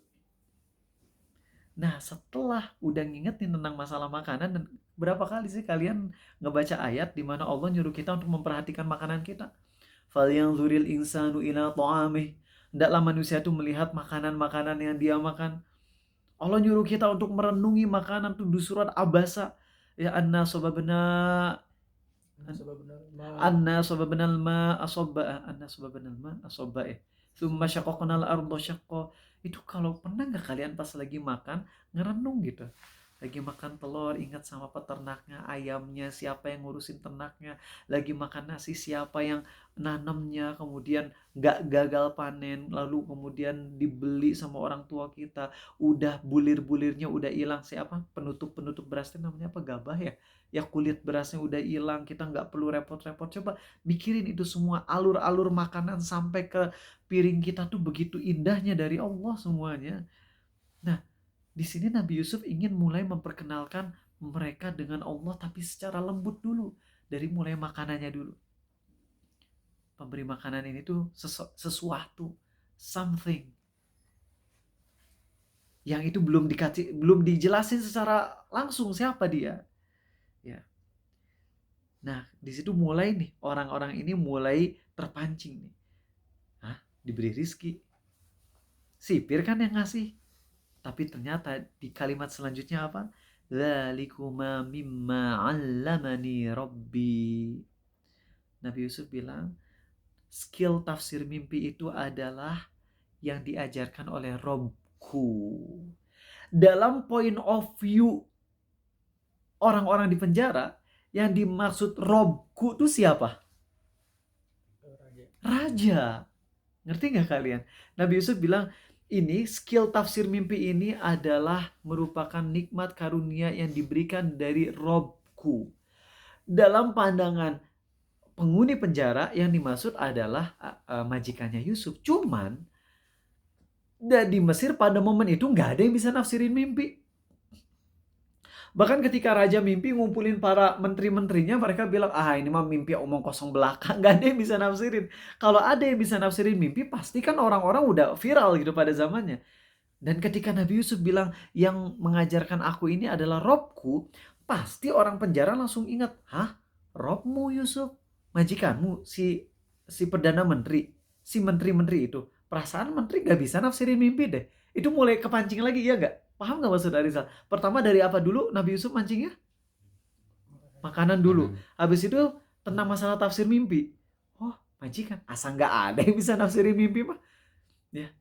Nah, setelah udah ngingetin tentang masalah makanan, dan berapa kali sih kalian ngebaca ayat di mana Allah nyuruh kita untuk memperhatikan makanan kita? Falyanzuril insanu ila ta'amih. Hendaklah manusia itu melihat makanan-makanan yang dia makan. Allah nyuruh kita untuk merenungi makanan tuh di surat Abasa. Ya anna sababna ma asobba Tsumma syaqqaqnal arda syaqqa. Itu kalau pernah nggak kalian pas lagi makan ngerenung gitu. Lagi makan telur, ingat sama peternaknya, ayamnya, siapa yang ngurusin ternaknya. Lagi makan nasi, siapa yang nanamnya, kemudian nggak gagal panen, lalu kemudian dibeli sama orang tua kita. Udah bulir-bulirnya udah hilang, siapa? Penutup-penutup berasnya namanya apa? Gabah ya? Ya kulit berasnya udah hilang, kita nggak perlu repot-repot. Coba mikirin itu semua, alur-alur makanan sampai ke piring kita tuh begitu indahnya dari Allah semuanya. Nah, di sini Nabi Yusuf ingin mulai memperkenalkan mereka dengan Allah, tapi secara lembut dulu. Dari mulai makanannya dulu. Pemberi makanan ini tuh sesuatu, something. Yang itu belum dijelasin secara langsung siapa dia. Ya. Nah, di situ mulai nih, orang-orang ini mulai terpancing nih. Diberi rizki. Sipir kan yang ngasih. Tapi ternyata di kalimat selanjutnya apa? Dzalikuma mimma 'allamani Rabbi. Nabi Yusuf bilang, skill tafsir mimpi itu adalah yang diajarkan oleh Robku. Dalam point of view orang-orang di penjara, yang dimaksud Robku itu siapa? Raja. Ngerti nggak kalian? Nabi Yusuf bilang, ini skill tafsir mimpi ini adalah merupakan nikmat karunia yang diberikan dari Robku. Dalam pandangan penghuni penjara, yang dimaksud adalah majikannya Yusuf. Cuman di Mesir pada momen itu nggak ada yang bisa nafsirin mimpi. Bahkan ketika raja mimpi ngumpulin para menteri-menterinya, mereka bilang, ini mah mimpi omong kosong belaka, nggak ada yang bisa nafsirin. Kalau ada yang bisa nafsirin mimpi, pasti kan orang-orang udah viral gitu pada zamannya. Dan ketika Nabi Yusuf bilang, yang mengajarkan aku ini adalah Robku, pasti orang penjara langsung ingat, Robmu Yusuf? Majikanmu? Si Perdana Menteri? Si menteri-menteri itu? Perasaan menteri gak bisa nafsirin mimpi deh. Itu mulai kepancing lagi, ya gak? Paham gak maksud Arizal? Pertama dari apa dulu Nabi Yusuf mancingnya? Makanan dulu. Habis itu tentang masalah tafsir mimpi. Oh, majikan. Asal gak ada yang bisa nafsirin mimpi mah. Ya.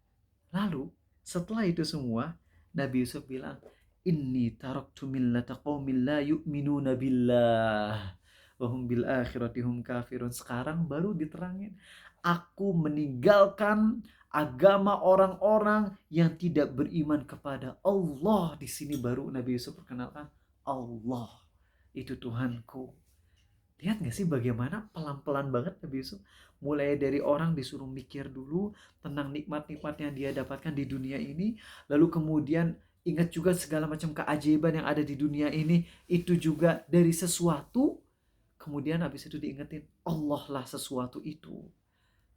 Lalu setelah itu semua, Nabi Yusuf bilang, Inni taraktu millata qaumin la yu'minuna billah wa hum bil akhirati hum kafirun. Sekarang baru diterangin, aku meninggalkan agama orang-orang yang tidak beriman kepada Allah. Di sini baru Nabi Yusuf perkenalkan, Allah itu Tuhanku. Lihat gak sih bagaimana pelan-pelan banget Nabi Yusuf. Mulai dari orang disuruh mikir dulu tentang nikmat-nikmat yang dia dapatkan di dunia ini. Lalu kemudian ingat juga segala macam keajaiban yang ada di dunia ini. Itu juga dari sesuatu. kemudian habis itu diingetin, Allah lah sesuatu itu.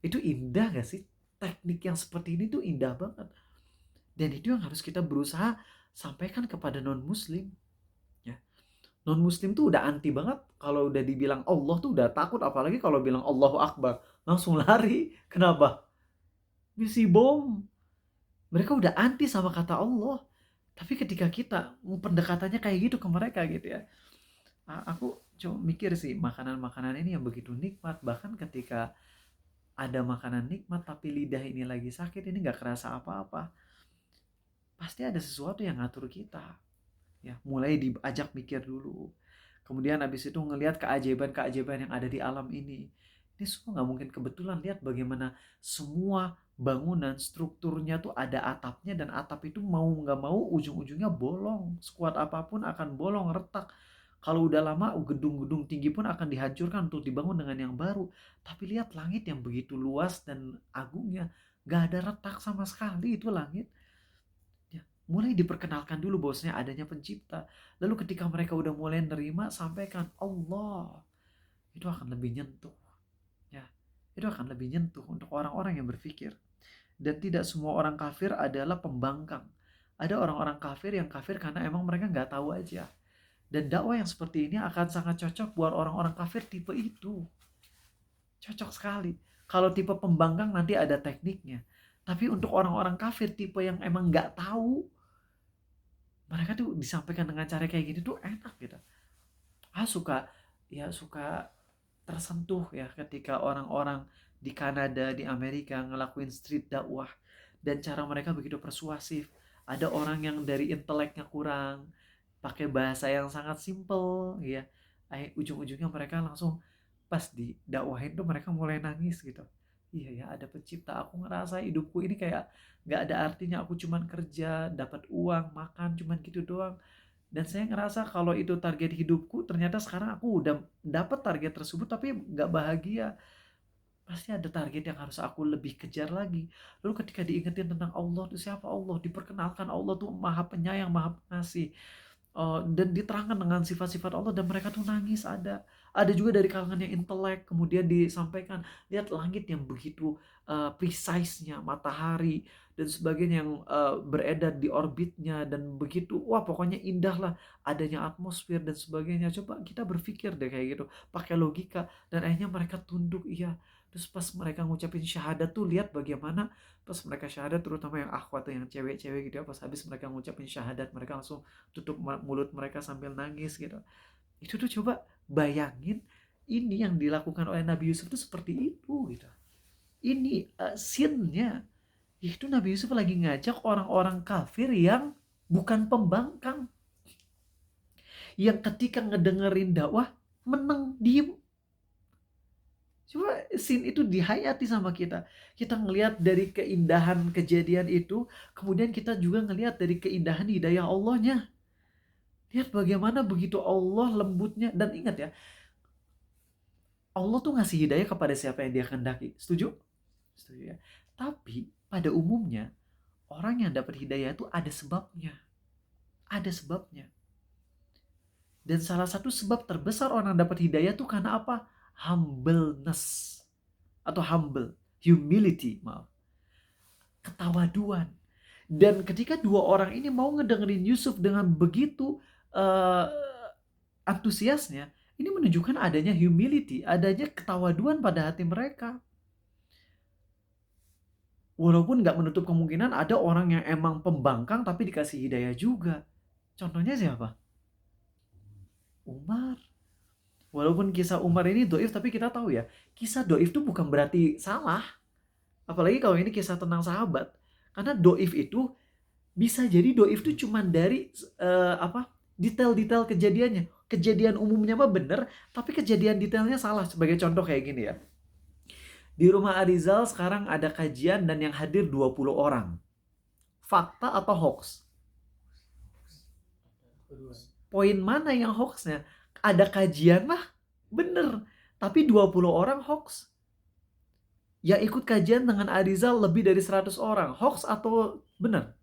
Itu indah gak sih? Teknik yang seperti ini tuh indah banget. Dan itu yang harus kita berusaha sampaikan kepada non-muslim. Ya. Non-muslim tuh udah anti banget. Kalau udah dibilang Allah tuh udah takut. Apalagi kalau bilang Allahu Akbar. Langsung lari. Kenapa? Misi bom. Mereka udah anti sama kata Allah. Tapi ketika kita pendekatannya kayak gitu ke mereka gitu ya. Aku cuma mikir sih, makanan-makanan ini yang begitu nikmat. Bahkan ketika ada makanan nikmat tapi lidah ini lagi sakit, ini gak kerasa apa-apa, pasti ada sesuatu yang ngatur kita ya. Mulai diajak mikir dulu, kemudian habis itu ngelihat keajaiban-keajaiban yang ada di alam ini semua nggak mungkin kebetulan. Lihat bagaimana semua bangunan strukturnya tuh ada atapnya, dan atap itu mau nggak mau ujung-ujungnya bolong, sekuat apapun akan bolong, retak. Kalau udah lama gedung-gedung tinggi pun akan dihancurkan untuk dibangun dengan yang baru. Tapi lihat langit yang begitu luas dan agungnya, gak ada retak sama sekali itu langit. Ya, mulai diperkenalkan dulu bahwasanya adanya pencipta. Lalu ketika mereka udah mulai nerima, sampaikan Allah. Itu akan lebih nyentuh. Ya, itu akan lebih nyentuh untuk orang-orang yang berpikir. Dan tidak semua orang kafir adalah pembangkang. Ada orang-orang kafir yang kafir karena emang mereka nggak tahu aja. Dan dakwah yang seperti ini akan sangat cocok buat orang-orang kafir tipe itu. Cocok sekali. Kalau tipe pembangkang nanti ada tekniknya. Tapi untuk orang-orang kafir tipe yang emang nggak tahu, mereka tuh disampaikan dengan cara kayak gini tuh enak gitu. Suka tersentuh ya ketika orang-orang di Kanada, di Amerika ngelakuin street dakwah. Dan cara mereka begitu persuasif. Ada orang yang dari inteleknya kurang, pakai bahasa yang sangat simple ya, ujung-ujungnya mereka langsung pas didakwahin tuh mereka mulai nangis gitu. Iya ya, ada pencipta. Aku ngerasa hidupku ini kayak gak ada artinya, aku cuman kerja, dapat uang, makan, cuman gitu doang. Dan saya ngerasa kalau itu target hidupku, ternyata sekarang aku udah dapat target tersebut tapi gak bahagia. Pasti ada target yang harus aku lebih kejar lagi. Lalu ketika diingetin tentang Allah itu siapa Allah, diperkenalkan Allah tuh maha penyayang, maha pengasih, dan diterangkan dengan sifat-sifat Allah, dan mereka tuh nangis. Ada juga dari kalangan yang intelek, kemudian disampaikan, lihat langit yang begitu precise-nya, matahari dan sebagainya yang beredar di orbitnya, dan begitu, wah pokoknya indah lah, adanya atmosfer dan sebagainya. Coba kita berpikir deh kayak gitu, pakai logika, dan akhirnya mereka tunduk. Iya. Terus pas mereka ngucapin syahadat tuh, lihat bagaimana pas mereka syahadat, terutama yang akhwat tuh, yang cewek-cewek gitu ya, pas habis mereka ngucapin syahadat, mereka langsung tutup mulut mereka sambil nangis gitu. Itu tuh coba bayangin, ini yang dilakukan oleh Nabi Yusuf tuh seperti itu gitu. Ini scene-nya itu Nabi Yusuf lagi ngajak orang-orang kafir yang bukan pembangkang, yang ketika ngedengerin dakwah meneng, diem. Coba scene itu dihayati sama kita. Kita ngelihat dari keindahan kejadian itu, kemudian kita juga ngelihat dari keindahan hidayah Allahnya. Lihat bagaimana begitu Allah lembutnya. Dan ingat ya, Allah tuh ngasih hidayah kepada siapa yang dia kehendaki. Setuju? Setuju ya. Tapi pada umumnya, orang yang dapat hidayah itu ada sebabnya. Ada sebabnya. Dan salah satu sebab terbesar orang dapat hidayah itu karena apa? Humbleness. Atau humility, maaf. Ketawaduan. Dan ketika dua orang ini mau ngedengerin Yusuf dengan begitu antusiasnya, ini menunjukkan adanya humility, adanya ketawaduan pada hati mereka. Walaupun gak menutup kemungkinan ada orang yang emang pembangkang tapi dikasih hidayah juga. Contohnya siapa? Umar. Walaupun kisah Umar ini doif, tapi kita tahu ya, kisah doif itu bukan berarti salah. Apalagi kalau ini kisah tentang sahabat. Karena doif itu bisa jadi doif itu cuma dari detail-detail kejadiannya. Kejadian umumnya mah bener, tapi kejadian detailnya salah. Sebagai contoh kayak gini ya. Di rumah Arizal sekarang ada kajian dan yang hadir 20 orang. Fakta atau hoax? Poin mana yang hoaxnya? Ada kajian mah bener, tapi 20 orang hoax. Yang ikut kajian dengan Arizal lebih dari 100 orang. Hoax atau bener?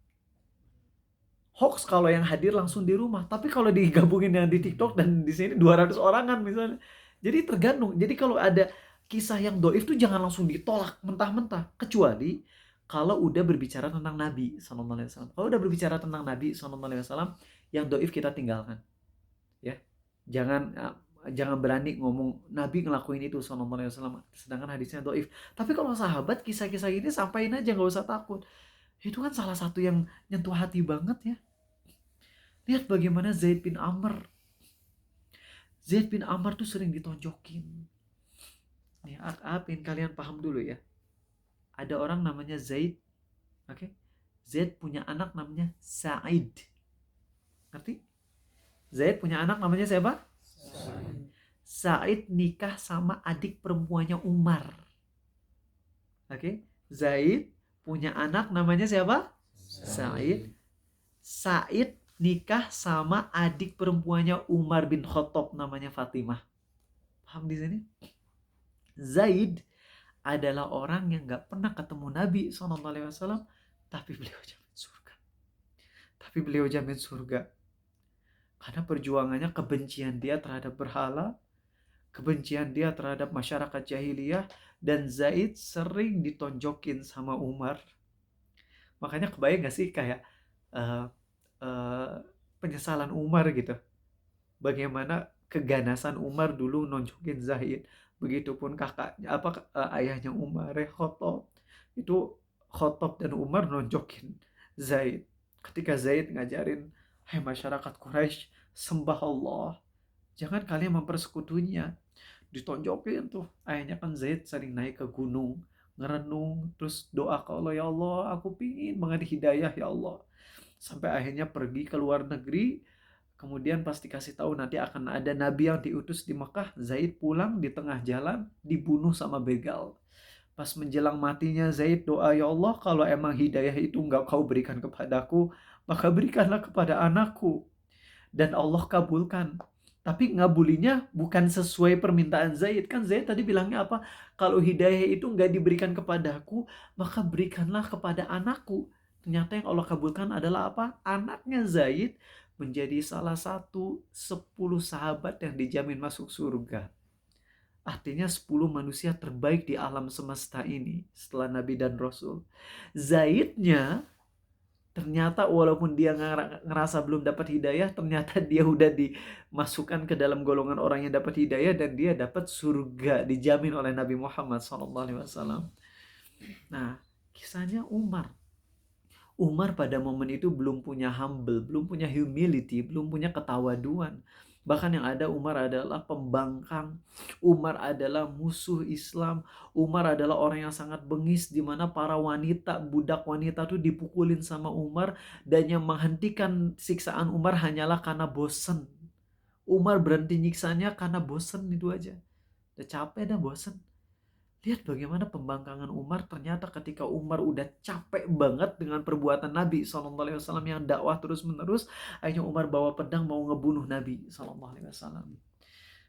Hoax kalau yang hadir langsung di rumah. Tapi kalau digabungin yang di TikTok dan di sini 200 orangan misalnya, Jadi tergantung. Jadi kalau ada kisah yang doif tuh jangan langsung ditolak mentah-mentah. Kecuali kalau udah berbicara tentang Nabi SAW. Kalau udah berbicara tentang Nabi SAW, yang doif kita tinggalkan. Ya, jangan berani ngomong Nabi ngelakuin itu SAW. Sedangkan hadisnya doif. Tapi kalau sahabat kisah-kisah ini sampaikan aja, nggak usah takut. Itu kan salah satu yang nyentuh hati banget ya. Lihat bagaimana Zaid bin Amr. Zaid bin Amr tuh sering ditonjokin. Nih, apin kalian paham dulu ya. Ada orang namanya Zaid. Oke. Zaid punya anak namanya Sa'id. Ngerti? Zaid punya anak namanya siapa? Sa'id nikah sama adik perempuannya Umar. Oke. Zaid punya anak namanya siapa? Sa'id. Sa'id nikah sama adik perempuannya Umar bin Khattab namanya Fatimah. Paham di sini? Zaid adalah orang yang gak pernah ketemu Nabi SAW, tapi beliau jamin surga. Tapi beliau jamin surga. Karena perjuangannya, kebencian dia terhadap berhala, kebencian dia terhadap masyarakat jahiliyah, dan Zaid sering ditonjokin sama Umar. Makanya kebayang gak sih kayak penyesalan Umar gitu. Bagaimana keganasan Umar dulu nonjokin Zaid. Begitupun kakaknya, ayahnya Umar, Khattab. Itu Khattab dan Umar nonjokin Zaid. Ketika Zaid ngajarin, hai masyarakat Quraisy, sembah Allah. Jangan kalian mempersekutunya. Ditonjokin tuh. Ayahnya kan Zaid sering naik ke gunung, ngerenung, terus doa ke Allah, ya Allah, aku pingin banget hidayah ya Allah. Sampai akhirnya pergi ke luar negeri. Kemudian pas dikasih tahu nanti akan ada nabi yang diutus di Mekah, Zaid pulang di tengah jalan dibunuh sama begal. Pas menjelang matinya Zaid doa, ya Allah, kalau emang hidayah itu enggak kau berikan kepadaku, maka berikanlah kepada anakku. Dan Allah kabulkan. Tapi ngabulinya bukan sesuai permintaan Zaid. Kan Zaid tadi bilangnya apa? Kalau hidayah itu enggak diberikan kepadaku, maka berikanlah kepada anakku. Ternyata yang Allah kabulkan adalah apa? Anaknya Zaid menjadi salah satu 10 sahabat yang dijamin masuk surga. Artinya 10 manusia terbaik di alam semesta ini setelah Nabi dan Rasul. Zaidnya ternyata walaupun dia ngerasa belum dapat hidayah, ternyata dia udah dimasukkan ke dalam golongan orang yang dapat hidayah dan dia dapat surga dijamin oleh Nabi Muhammad SAW. Nah, kisahnya Umar. Umar pada momen itu belum punya humble, belum punya humility, belum punya ketawaduan. Bahkan yang ada Umar adalah pembangkang. Umar adalah musuh Islam. Umar adalah orang yang sangat bengis, di mana para wanita, budak wanita tuh dipukulin sama Umar, dan yang menghentikan siksaan Umar hanyalah karena bosen. Umar berhenti nyiksanya karena bosen, itu aja. Udah capek dah, bosen. Lihat bagaimana pembangkangan Umar. Ternyata ketika Umar udah capek banget dengan perbuatan Nabi SAW yang dakwah terus menerus, akhirnya Umar bawa pedang mau ngebunuh Nabi SAW.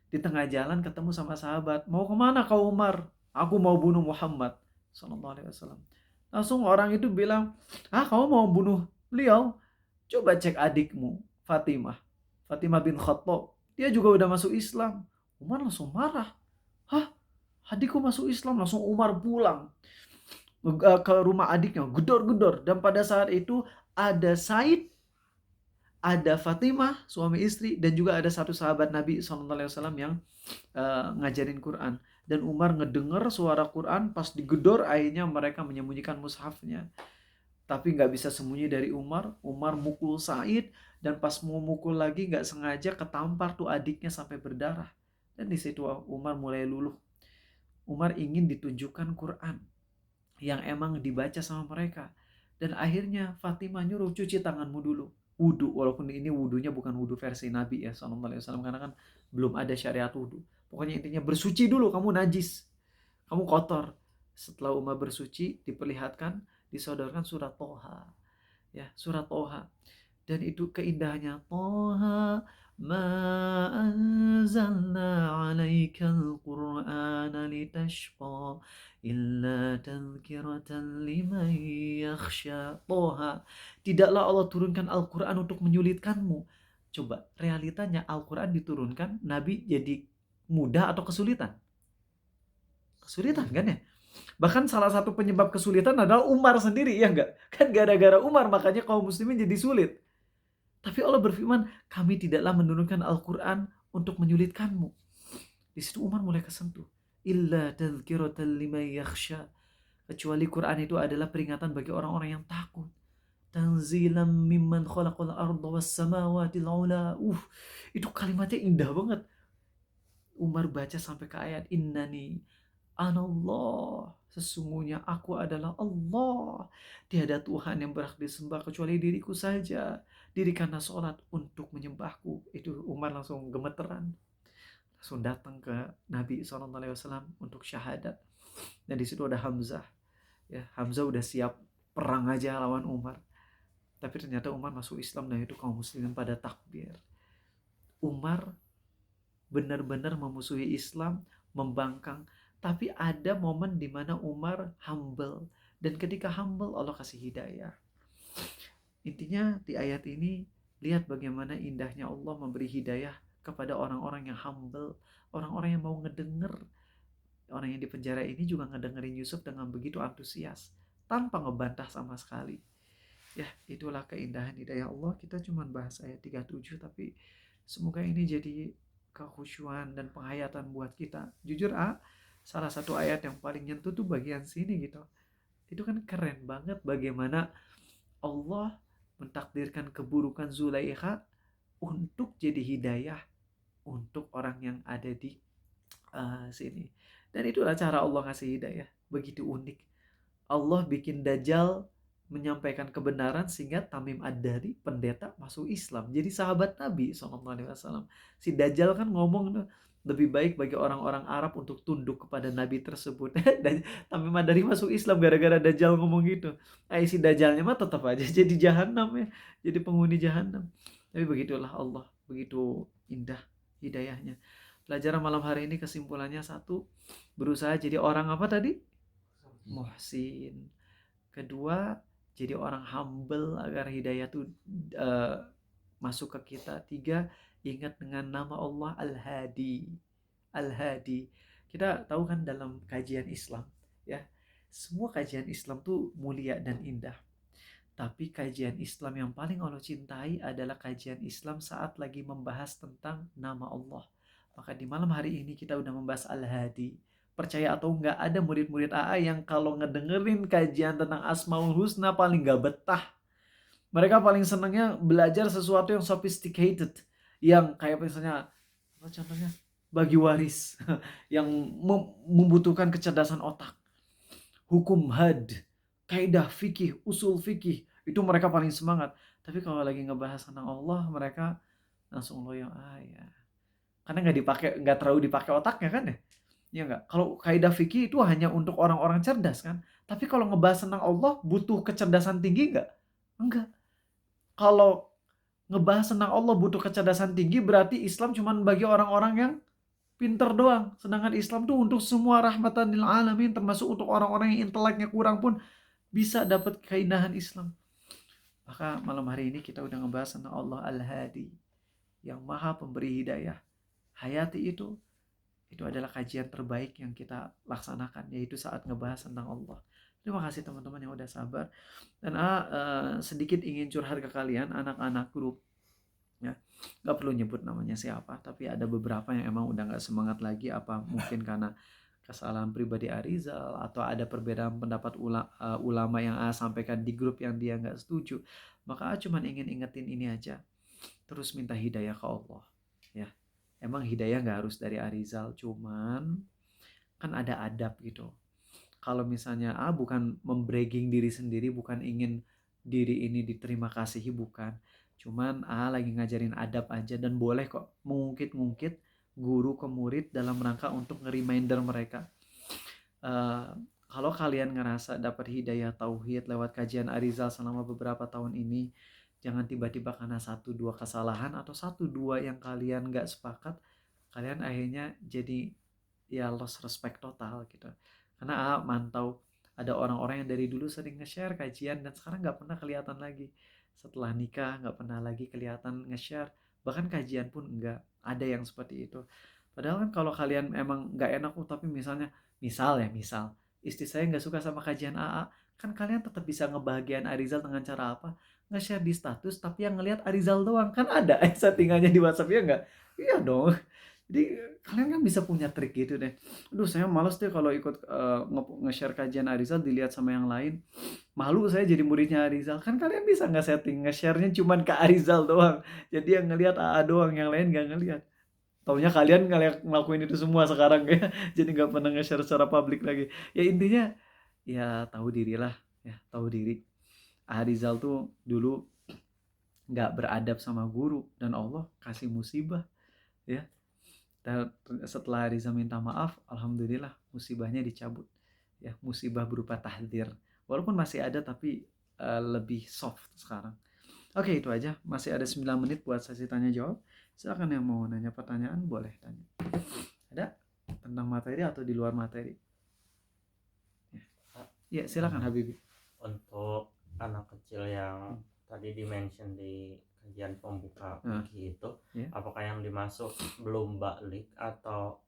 Di tengah jalan ketemu sama sahabat, mau kemana kau Umar? Aku mau bunuh Muhammad SAW. Langsung orang itu bilang, kamu mau bunuh beliau? Coba cek adikmu Fatimah bin Khattab, dia juga udah masuk Islam. Umar langsung marah. Adikku masuk Islam. Langsung Umar pulang ke rumah adiknya, gedor-gedor. Dan pada saat itu ada Said, ada Fatimah, suami istri, dan juga ada satu sahabat Nabi SAW yang ngajarin Quran. Dan Umar ngedenger suara Quran, pas digedor akhirnya mereka menyembunyikan mushafnya. Tapi gak bisa sembunyi dari Umar. Umar mukul Said, dan pas mau mukul lagi gak sengaja ketampar tuh adiknya sampai berdarah. Dan di situ Umar mulai luluh. Umar ingin ditunjukkan Quran yang emang dibaca sama mereka. Dan akhirnya Fatimah nyuruh, cuci tanganmu dulu. Wudu, walaupun ini wudunya bukan wudu versi Nabi ya SAW, karena kan belum ada syariat wudu. Pokoknya intinya bersuci dulu, kamu najis, kamu kotor. Setelah Umar bersuci, diperlihatkan, disodorkan surat Toha. Ya, surat Toha. Dan itu keindahannya, Toha ma anzalna 'alaikal qur'ana litashqa illa tadhkiratan liman yakhsha. Toha, tidaklah Allah turunkan Al-Quran untuk menyulitkanmu. Coba realitanya Al-Quran diturunkan, Nabi jadi Mudah atau kesulitan? Kesulitan kan ya? Bahkan salah satu penyebab kesulitan adalah Umar sendiri, ya enggak? Kan gara-gara Umar makanya kaum muslimin jadi sulit. Tapi Allah berfirman, kami tidaklah menurunkan Al-Quran untuk menyulitkanmu. Di situ Umar mulai kesentuh. Illa tadhkiratan liman yakhsha. Kecuali Quran itu adalah peringatan bagi orang-orang yang takut. Tanzilam mimman khalaqal arda was samawati al-ula. Itu kalimatnya indah banget. Umar baca sampai ke ayat innani anallah, sesungguhnya aku adalah Allah. Tiada Tuhan yang berhak disembah kecuali diriku saja. Dirikanlah sholat untuk menyembahku. Itu Umar langsung gemeteran. Langsung datang ke Nabi SAW untuk syahadat. Dan di situ ada Hamzah. Ya, Hamzah udah siap perang aja lawan Umar. Tapi ternyata Umar masuk Islam dan itu kaum muslimin pada takbir. Umar benar-benar memusuhi Islam, membangkang. Tapi ada momen di mana Umar humble. Dan ketika humble, Allah kasih hidayah. Intinya di ayat ini, lihat bagaimana indahnya Allah memberi hidayah kepada orang-orang yang humble. Orang-orang yang mau ngedenger. Orang yang di penjara ini juga ngedengerin Yusuf dengan begitu antusias. Tanpa ngebantah sama sekali. Ya, itulah keindahan hidayah Allah. Kita cuma bahas ayat 37, tapi semoga ini jadi kekhusyuan dan penghayatan buat kita. Jujur, salah satu ayat yang paling nyentuh tuh bagian sini gitu. Itu kan keren banget bagaimana Allah mentakdirkan keburukan Zulaikha untuk jadi hidayah untuk orang yang ada di sini. Dan itulah cara Allah kasih hidayah. Begitu unik. Allah bikin Dajjal menyampaikan kebenaran sehingga Tamim Ad-Dari, pendeta, masuk Islam. Jadi sahabat Nabi SAW. Si Dajjal kan ngomong lebih baik bagi orang-orang Arab untuk tunduk kepada Nabi tersebut. Dan Tamim Ad-Dari masuk Islam gara-gara Dajjal ngomong gitu. Si Dajjalnya mah tetap aja jadi jahanam ya. Jadi penghuni jahanam. Tapi begitulah Allah. Begitu indah hidayahnya. Pelajaran malam hari ini kesimpulannya satu. Berusaha jadi orang apa tadi? Muhsin. Kedua, jadi orang humble agar hidayah itu masuk ke kita. Tiga, ingat dengan nama Allah Al-Hadi. Al-Hadi. Kita tahu kan dalam kajian Islam, ya, semua kajian Islam tuh mulia dan indah. Tapi kajian Islam yang paling Allah cintai adalah kajian Islam saat lagi membahas tentang nama Allah. Maka di malam hari ini kita udah membahas Al-Hadi. Percaya atau enggak, ada murid-murid AA yang kalau ngedengerin kajian tentang Asmaul Husna paling gak betah. Mereka paling senangnya belajar sesuatu yang sophisticated. Yang kayak misalnya, apa contohnya? Bagi waris. Yang membutuhkan kecerdasan otak. Hukum had, kaidah fikih, usul fikih. Itu mereka paling semangat. Tapi kalau lagi ngebahas tentang Allah, mereka langsung loyo. Ya. Karena nggak terlalu dipakai otaknya kan ya. Ya enggak? Kalau kaidah fikih itu hanya untuk orang-orang cerdas kan. Tapi kalau ngebahas tentang Allah butuh kecerdasan tinggi enggak? Enggak. Kalau ngebahas tentang Allah butuh kecerdasan tinggi berarti Islam cuma bagi orang-orang yang pinter doang. Sedangkan Islam tuh untuk semua rahmatan lil alamin, termasuk untuk orang-orang yang inteleknya kurang pun bisa dapat keindahan Islam. Maka malam hari ini kita udah ngebahas tentang Allah Al-Hadi, yang maha pemberi hidayah. Hayati itu adalah kajian terbaik yang kita laksanakan, yaitu saat ngebahas tentang Allah. Terima kasih teman-teman yang udah sabar. Dan sedikit ingin curhat ke kalian, anak-anak grup. Ya, nggak perlu nyebut namanya siapa, tapi ada beberapa yang emang udah nggak semangat lagi, apa mungkin karena kesalahan pribadi Arizal atau ada perbedaan pendapat ulama yang sampaikan di grup yang dia nggak setuju. Maka cuman ingin ingetin ini aja, terus minta hidayah ke Allah. Ya, emang hidayah nggak harus dari Arizal, cuman kan ada adab gitu. Kalau misalnya bukan membragging diri sendiri, bukan ingin diri ini diterima kasihi, bukan. Cuman lagi ngajarin adab aja, dan boleh kok mengungkit-ungkit guru ke murid dalam rangka untuk nge-reminder mereka. Kalau kalian ngerasa dapat hidayah tauhid lewat kajian Arizal selama beberapa tahun ini, jangan tiba-tiba karena 1-2 kesalahan atau 1-2 yang kalian gak sepakat, kalian akhirnya jadi ya lost respect total gitu. Karena mantau ada orang-orang yang dari dulu sering nge-share kajian dan sekarang gak pernah kelihatan lagi. Setelah nikah gak pernah lagi kelihatan nge-share, bahkan kajian pun enggak. Ada yang seperti itu. Padahal kan kalau kalian emang nggak enak, tapi misalnya, misal istri saya nggak suka sama kajian AA, kan kalian tetap bisa ngebahagiain Arizal dengan cara apa? Nge-share di status, tapi yang ngelihat Arizal doang. Kan ada settingannya di WhatsApp, ya nggak? Iya dong. Jadi kalian kan bisa punya trik gitu deh. Aduh, saya males deh kalau ikut nge-share kajian Arizal dilihat sama yang lain. Malu saya jadi muridnya Arizal. Kan kalian bisa nggak setting nge-share-nya cuman ke Arizal doang. Jadi yang ngelihat AA doang, yang lain nggak ngelihat. Taunya kalian ngelakuin itu semua sekarang ya. Jadi nggak pernah nge-share secara publik lagi. Ya intinya, ya tahu dirilah, ya tahu diri. Arizal tuh dulu nggak beradab sama guru dan Allah kasih musibah, ya. Dan setelah Arizal minta maaf, alhamdulillah musibahnya dicabut. Ya, musibah berupa tahdzir. Walaupun masih ada, tapi lebih soft sekarang. Oke, itu aja. Masih ada 9 menit buat sesi tanya jawab. Silakan yang mau nanya pertanyaan boleh tanya. Ada tentang materi atau di luar materi? Ya, silakan Habibi. Untuk anak kecil yang tadi dimention di kajian pembuka itu, apakah yang dimasuk belum balik atau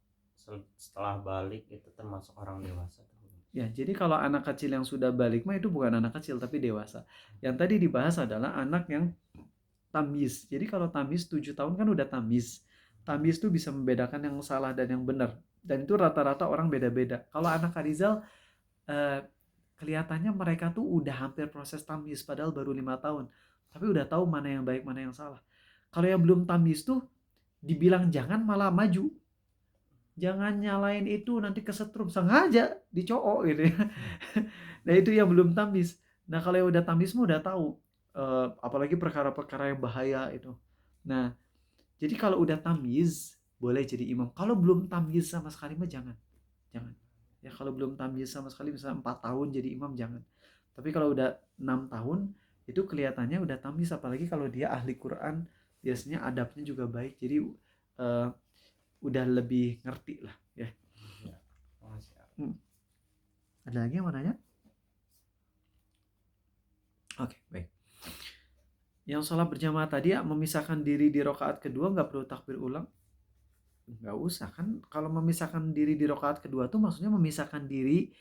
setelah balik itu termasuk orang dewasa? Ya, jadi kalau anak kecil yang sudah balik mah itu bukan anak kecil tapi dewasa. Yang tadi dibahas adalah anak yang tamyiz. Jadi kalau tamyiz 7 tahun kan udah tamyiz. Tamyiz itu bisa membedakan yang salah dan yang benar. Dan itu rata-rata orang beda-beda. Kalau anak Arizal kelihatannya mereka tuh udah hampir proses tamyiz padahal baru 5 tahun. Tapi udah tahu mana yang baik, mana yang salah. Kalau yang belum tamyiz tuh dibilang jangan malah maju. Jangan nyalain itu nanti kesetrum, sengaja dicowok gitu ya. Nah itu yang belum tamyiz. Nah kalau yang udah tamyiz mah udah tahu, apalagi perkara-perkara yang bahaya itu. Nah jadi kalau udah tamyiz boleh jadi imam. Kalau belum tamyiz sama sekali mah jangan. Ya kalau belum tamyiz sama sekali, misalnya 4 tahun jadi imam, jangan. Tapi kalau udah 6 tahun itu kelihatannya udah tamyiz, apalagi kalau dia ahli Quran, biasanya adabnya juga baik. Jadi udah lebih ngerti lah ya. Ada lagi yang mau nanya? Oke, baik. Yang sholat berjamaah tadi memisahkan diri di rakaat kedua nggak perlu takbir ulang? Nggak usah kan. Kalau memisahkan diri di rakaat kedua tuh maksudnya memisahkan diri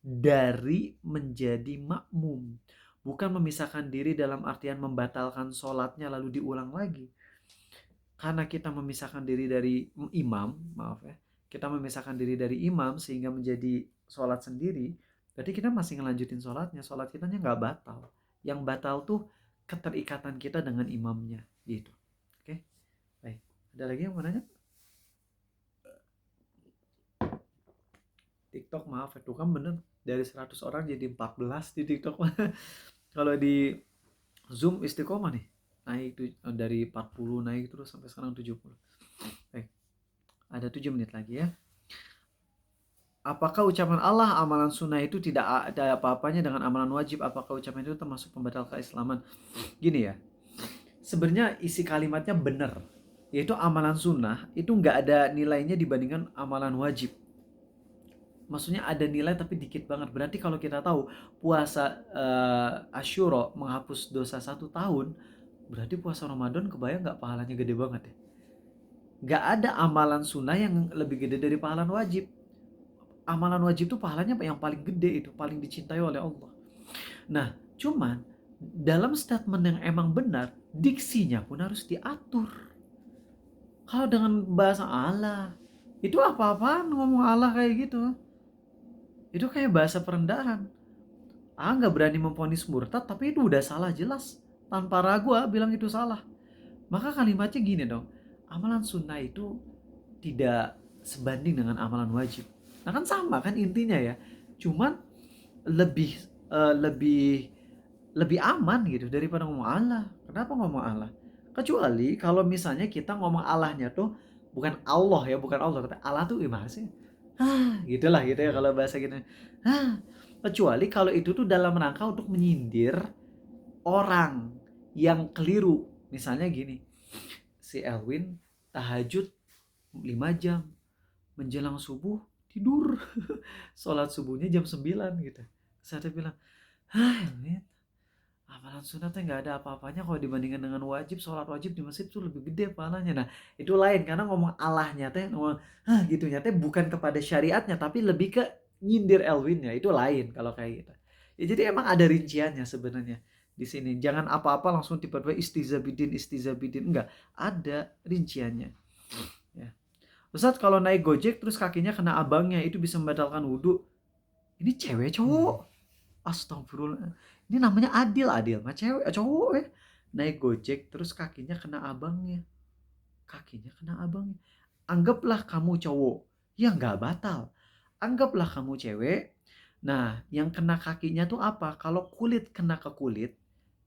dari menjadi makmum, bukan memisahkan diri dalam artian membatalkan sholatnya lalu diulang lagi. Karena kita memisahkan diri dari imam, kita memisahkan diri dari imam sehingga menjadi sholat sendiri, berarti kita masih ngelanjutin sholatnya. Sholat kita nggak batal. Yang batal tuh keterikatan kita dengan imamnya, gitu. Oke, baik. Ada lagi yang mau nanya? TikTok, maaf itu kan bener dari 100 orang jadi 14 di TikTok. Kalau di Zoom istiqomah nih, naik dari 40 naik terus sampai sekarang 70. Baik. Ada 7 menit lagi ya. Apakah ucapan Allah amalan sunnah itu tidak ada apa-apanya dengan amalan wajib? Apakah ucapan itu termasuk pembatal keislaman? Gini ya, sebenarnya isi kalimatnya benar, yaitu amalan sunnah itu nggak ada nilainya dibandingkan amalan wajib. Maksudnya ada nilai tapi dikit banget. Berarti kalau kita tahu puasa Asyura menghapus dosa 1 tahun, berarti puasa Ramadan kebayang nggak pahalanya gede banget ya? Nggak ada amalan sunnah yang lebih gede dari pahala wajib. Amalan wajib itu pahalanya yang paling gede, itu paling dicintai oleh Allah. Nah, cuman dalam statement yang emang benar, diksinya pun harus diatur. Kalau dengan bahasa Allah, itu apa-apaan ngomong Allah kayak gitu. Itu kayak bahasa perendahan. Nggak berani memvonis murtad, tapi itu udah salah jelas. Tanpa ragu bilang itu salah. Maka kalimatnya gini dong, amalan sunnah itu tidak sebanding dengan amalan wajib. Nah kan sama kan intinya ya, cuman lebih lebih aman gitu daripada ngomong Allah. Kenapa ngomong Allah? Kecuali kalau misalnya kita ngomong Allahnya tuh bukan Allah ya, bukan Allah. Kata Allah tuh gimana sih? Gitulah gitu ya kalau bahasa gitu. Kecuali kalau itu tuh dalam rangka untuk menyindir orang yang keliru. Misalnya gini, si Elwin tahajud 5 jam, menjelang subuh tidur. Sholat subuhnya jam 9 gitu. Saya bilang, Elwin, amalan sunatnya nggak ada apa-apanya kalau dibandingkan dengan wajib. Sholat wajib di masjid tuh lebih gede pahalanya. Nah itu lain, karena ngomong Allahnya teh, ngomong gitu teh bukan kepada syariatnya, tapi lebih ke nyindir Elwinnya. Itu lain kalau kayak gitu. Ya jadi emang ada rinciannya sebenarnya di sini. Jangan apa-apa langsung tiba-tiba istizabidin, enggak, ada rinciannya ya. Ustadz kalau naik Gojek terus kakinya kena abangnya, itu bisa membatalkan wudhu. Ini cewek cowok? Astagfirullah. Ini namanya Adil mah cewek cowok ya. Naik Gojek terus kakinya kena abangnya. Anggaplah kamu cowok, ya nggak batal. Anggaplah kamu cewek. Nah, yang kena kakinya tuh apa? Kalau kulit kena ke kulit,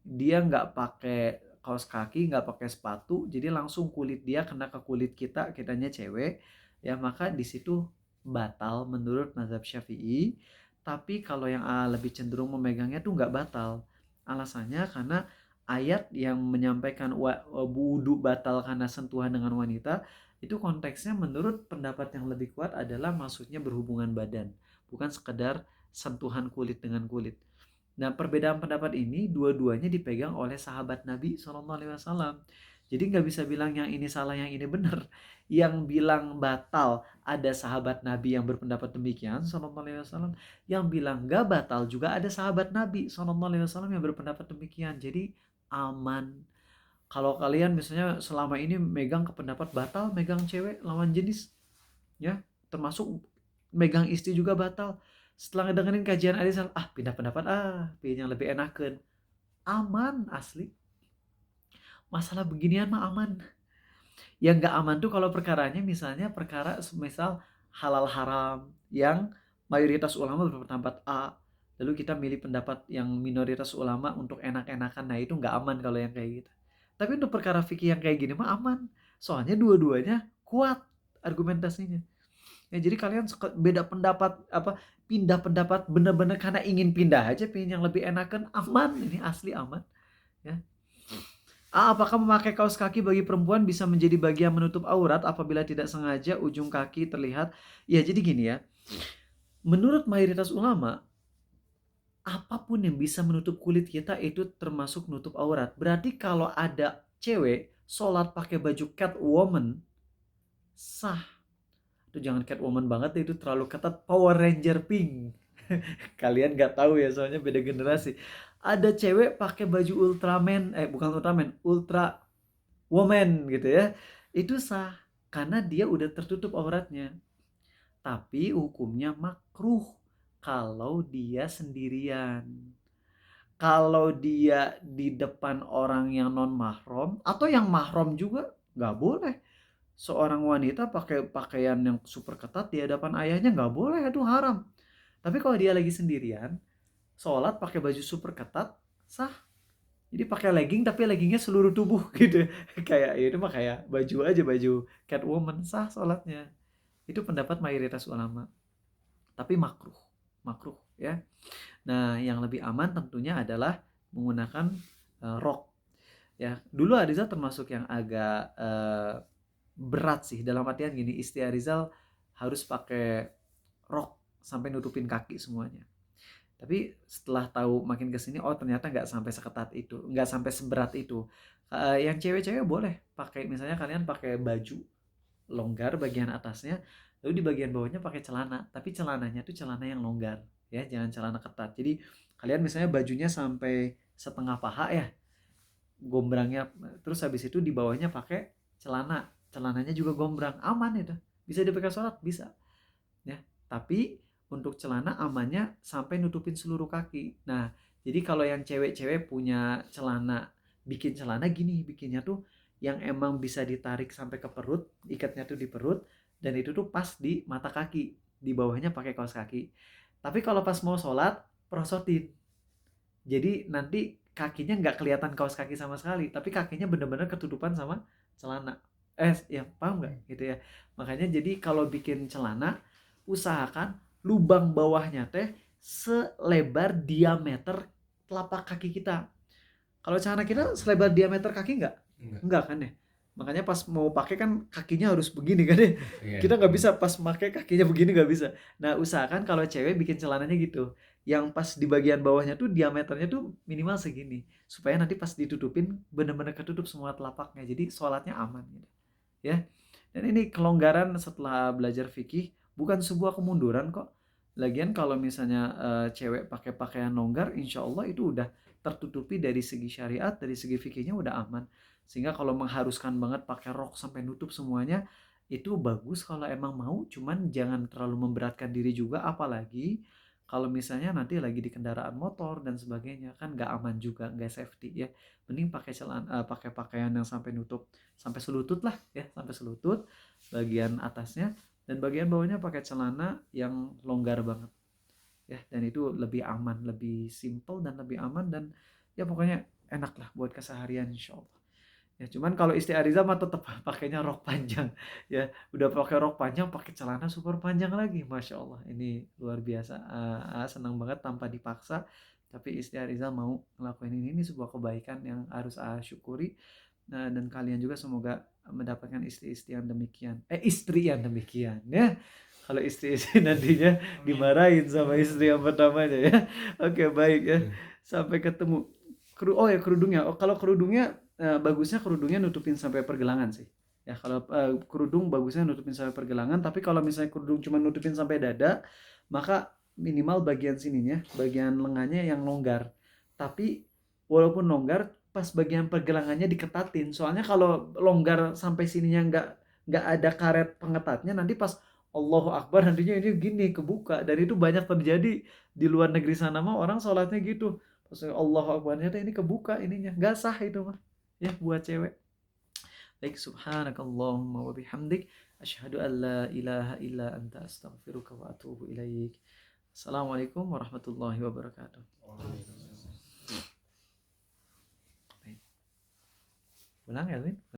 dia nggak pakai kaos kaki, nggak pakai sepatu, jadi langsung kulit dia kena ke kulit kita, kitanya cewek, ya maka di situ batal menurut mazhab Syafi'i. Tapi kalau yang lebih cenderung memegangnya tuh nggak batal. Alasannya karena ayat yang menyampaikan wudu batal karena sentuhan dengan wanita, itu konteksnya menurut pendapat yang lebih kuat adalah maksudnya berhubungan badan, bukan sekedar sentuhan kulit dengan kulit. Nah, perbedaan pendapat ini dua-duanya dipegang oleh sahabat Nabi SAW. Jadi nggak bisa bilang yang ini salah, yang ini benar. Yang bilang batal ada sahabat Nabi yang berpendapat demikian SAW. Yang bilang nggak batal juga ada sahabat Nabi SAW yang berpendapat demikian. Jadi aman. Kalau kalian misalnya selama ini megang ke pendapat batal, megang cewek lawan jenis, ya termasuk megang istri juga batal. Setelah ngedengerin kajian Arizal, pindah pendapat, pilih yang lebih enakan. Aman asli. Masalah beginian mah aman. Yang gak aman tuh kalau perkaranya misalnya perkara misal halal haram yang mayoritas ulama berpendapat A, lalu kita milih pendapat yang minoritas ulama untuk enak-enakan. Nah itu gak aman kalau yang kayak gitu. Tapi untuk perkara fikih yang kayak gini mah aman. Soalnya dua-duanya kuat argumentasinya. Ya jadi kalian beda pendapat, pindah pendapat bener-bener karena ingin pindah aja, pengen yang lebih enakan, aman, ini asli aman ya. Apakah memakai kaos kaki bagi perempuan bisa menjadi bagian menutup aurat apabila tidak sengaja ujung kaki terlihat? Ya jadi gini ya, menurut mayoritas ulama apapun yang bisa menutup kulit kita itu termasuk nutup aurat. Berarti kalau ada cewek sholat pakai baju Catwoman sah. Itu jangan Catwoman banget, itu terlalu ketat, Power Ranger pink. Kalian nggak tahu ya, soalnya beda generasi. Ada cewek pakai baju Ultraman, bukan Ultraman, Ultra Woman gitu ya. Itu sah karena dia udah tertutup auratnya. Tapi hukumnya makruh kalau dia sendirian. Kalau dia di depan orang yang non mahram atau yang mahram juga nggak boleh. Seorang wanita pakai pakaian yang super ketat di hadapan ayahnya nggak boleh, itu haram. Tapi kalau dia lagi sendirian, sholat pakai baju super ketat, sah. Jadi pakai legging tapi leggingnya seluruh tubuh gitu. Kayak itu mah kayak baju aja, baju Catwoman, sah sholatnya. Itu pendapat mayoritas ulama. Tapi makruh ya. Nah, yang lebih aman tentunya adalah menggunakan rok. Ya, dulu Ariza termasuk yang agak berat sih, dalam artian gini, istri Arizal harus pakai rok sampai nutupin kaki semuanya. Tapi setelah tahu makin kesini, ternyata nggak sampai seketat itu, nggak sampai seberat itu. Yang cewek-cewek boleh pakai, misalnya kalian pakai baju longgar bagian atasnya, lalu di bagian bawahnya pakai celana, tapi celananya tuh celana yang longgar ya, jangan celana ketat. Jadi kalian misalnya bajunya sampai setengah paha ya, gombrangnya, terus habis itu di bawahnya pakai celananya juga gombrang, aman itu, bisa dipakai sholat, bisa ya. Tapi untuk celana amannya sampai nutupin seluruh kaki. Nah jadi kalau yang cewek-cewek punya celana, bikin celana gini, bikinnya tuh yang emang bisa ditarik sampai ke perut, ikatnya tuh di perut, dan itu tuh pas di mata kaki, di bawahnya pakai kaos kaki. Tapi kalau pas mau sholat prosotin, jadi nanti kakinya nggak kelihatan kaos kaki sama sekali, tapi kakinya bener-bener ketutupan sama celana. Ya paham nggak gitu ya. Makanya jadi kalau bikin celana, usahakan lubang bawahnya teh selebar diameter telapak kaki kita. Kalau celana kita selebar diameter kaki nggak kan ya. Makanya pas mau pakai kan kakinya harus begini kan ya. Kita nggak bisa pas pakai kakinya begini, nggak bisa. Nah usahakan kalau cewek bikin celananya gitu, yang pas di bagian bawahnya tuh diameternya tuh minimal segini, supaya nanti pas ditutupin bener-bener ketutup semua telapaknya, jadi sholatnya aman gitu ya. Dan ini kelonggaran setelah belajar fikih bukan sebuah kemunduran kok. Lagian kalau misalnya cewek pakai pakaian longgar, insya Allah itu udah tertutupi dari segi syariat, dari segi fikihnya udah aman. Sehingga kalau mengharuskan banget pakai rok sampai nutup semuanya, itu bagus kalau emang mau, cuman jangan terlalu memberatkan diri juga, apalagi kalau misalnya nanti lagi di kendaraan motor dan sebagainya, kan nggak aman juga, nggak safety ya. Mending pakai celana, pakai pakaian yang sampai nutup sampai selutut lah ya, sampai selutut bagian atasnya, dan bagian bawahnya pakai celana yang longgar banget ya, dan itu lebih aman, lebih simple dan lebih aman, dan ya pokoknya enak lah buat keseharian insya Allah ya. Cuman kalau isti'arizah mah tetap pakainya rok panjang ya, udah pakai rok panjang pakai celana super panjang lagi, masya Allah ini luar biasa. Senang banget tanpa dipaksa, tapi isti'arizah mau ngelakuin ini sebuah kebaikan yang harus syukuri. Nah, dan kalian juga semoga mendapatkan istri-istri yang demikian. Istri yang demikian ya. Kalau istri-istri nantinya dimarahin sama istri yang pertamanya ya. Oke, baik ya. Sampai ketemu. Oh ya, kerudungnya. Kalau kerudungnya bagusnya kerudungnya nutupin sampai pergelangan sih. Ya, kalau kerudung bagusnya nutupin sampai pergelangan, tapi kalau misalnya kerudung cuma nutupin sampai dada, maka minimal bagian sininya, bagian lengannya yang longgar. Tapi walaupun longgar, pas bagian pergelangannya diketatin. Soalnya kalau longgar sampai sininya nggak ada karet pengetatnya, nanti pas Allahu Akbar nantinya ini gini kebuka. Dan itu banyak terjadi di luar negeri sana mah, orang sholatnya gitu. Pas Allahu Akbar ternyata ini kebuka ininya, nggak sah itu mah ya buat cewek. Baik, subhanakallahumma wa bihamdik, asyhadu an la ilaha illa anta, astaghfiruka wa atubu ilaik. Assalamualaikum warahmatullahi wabarakatuh. Ulang ya, Win?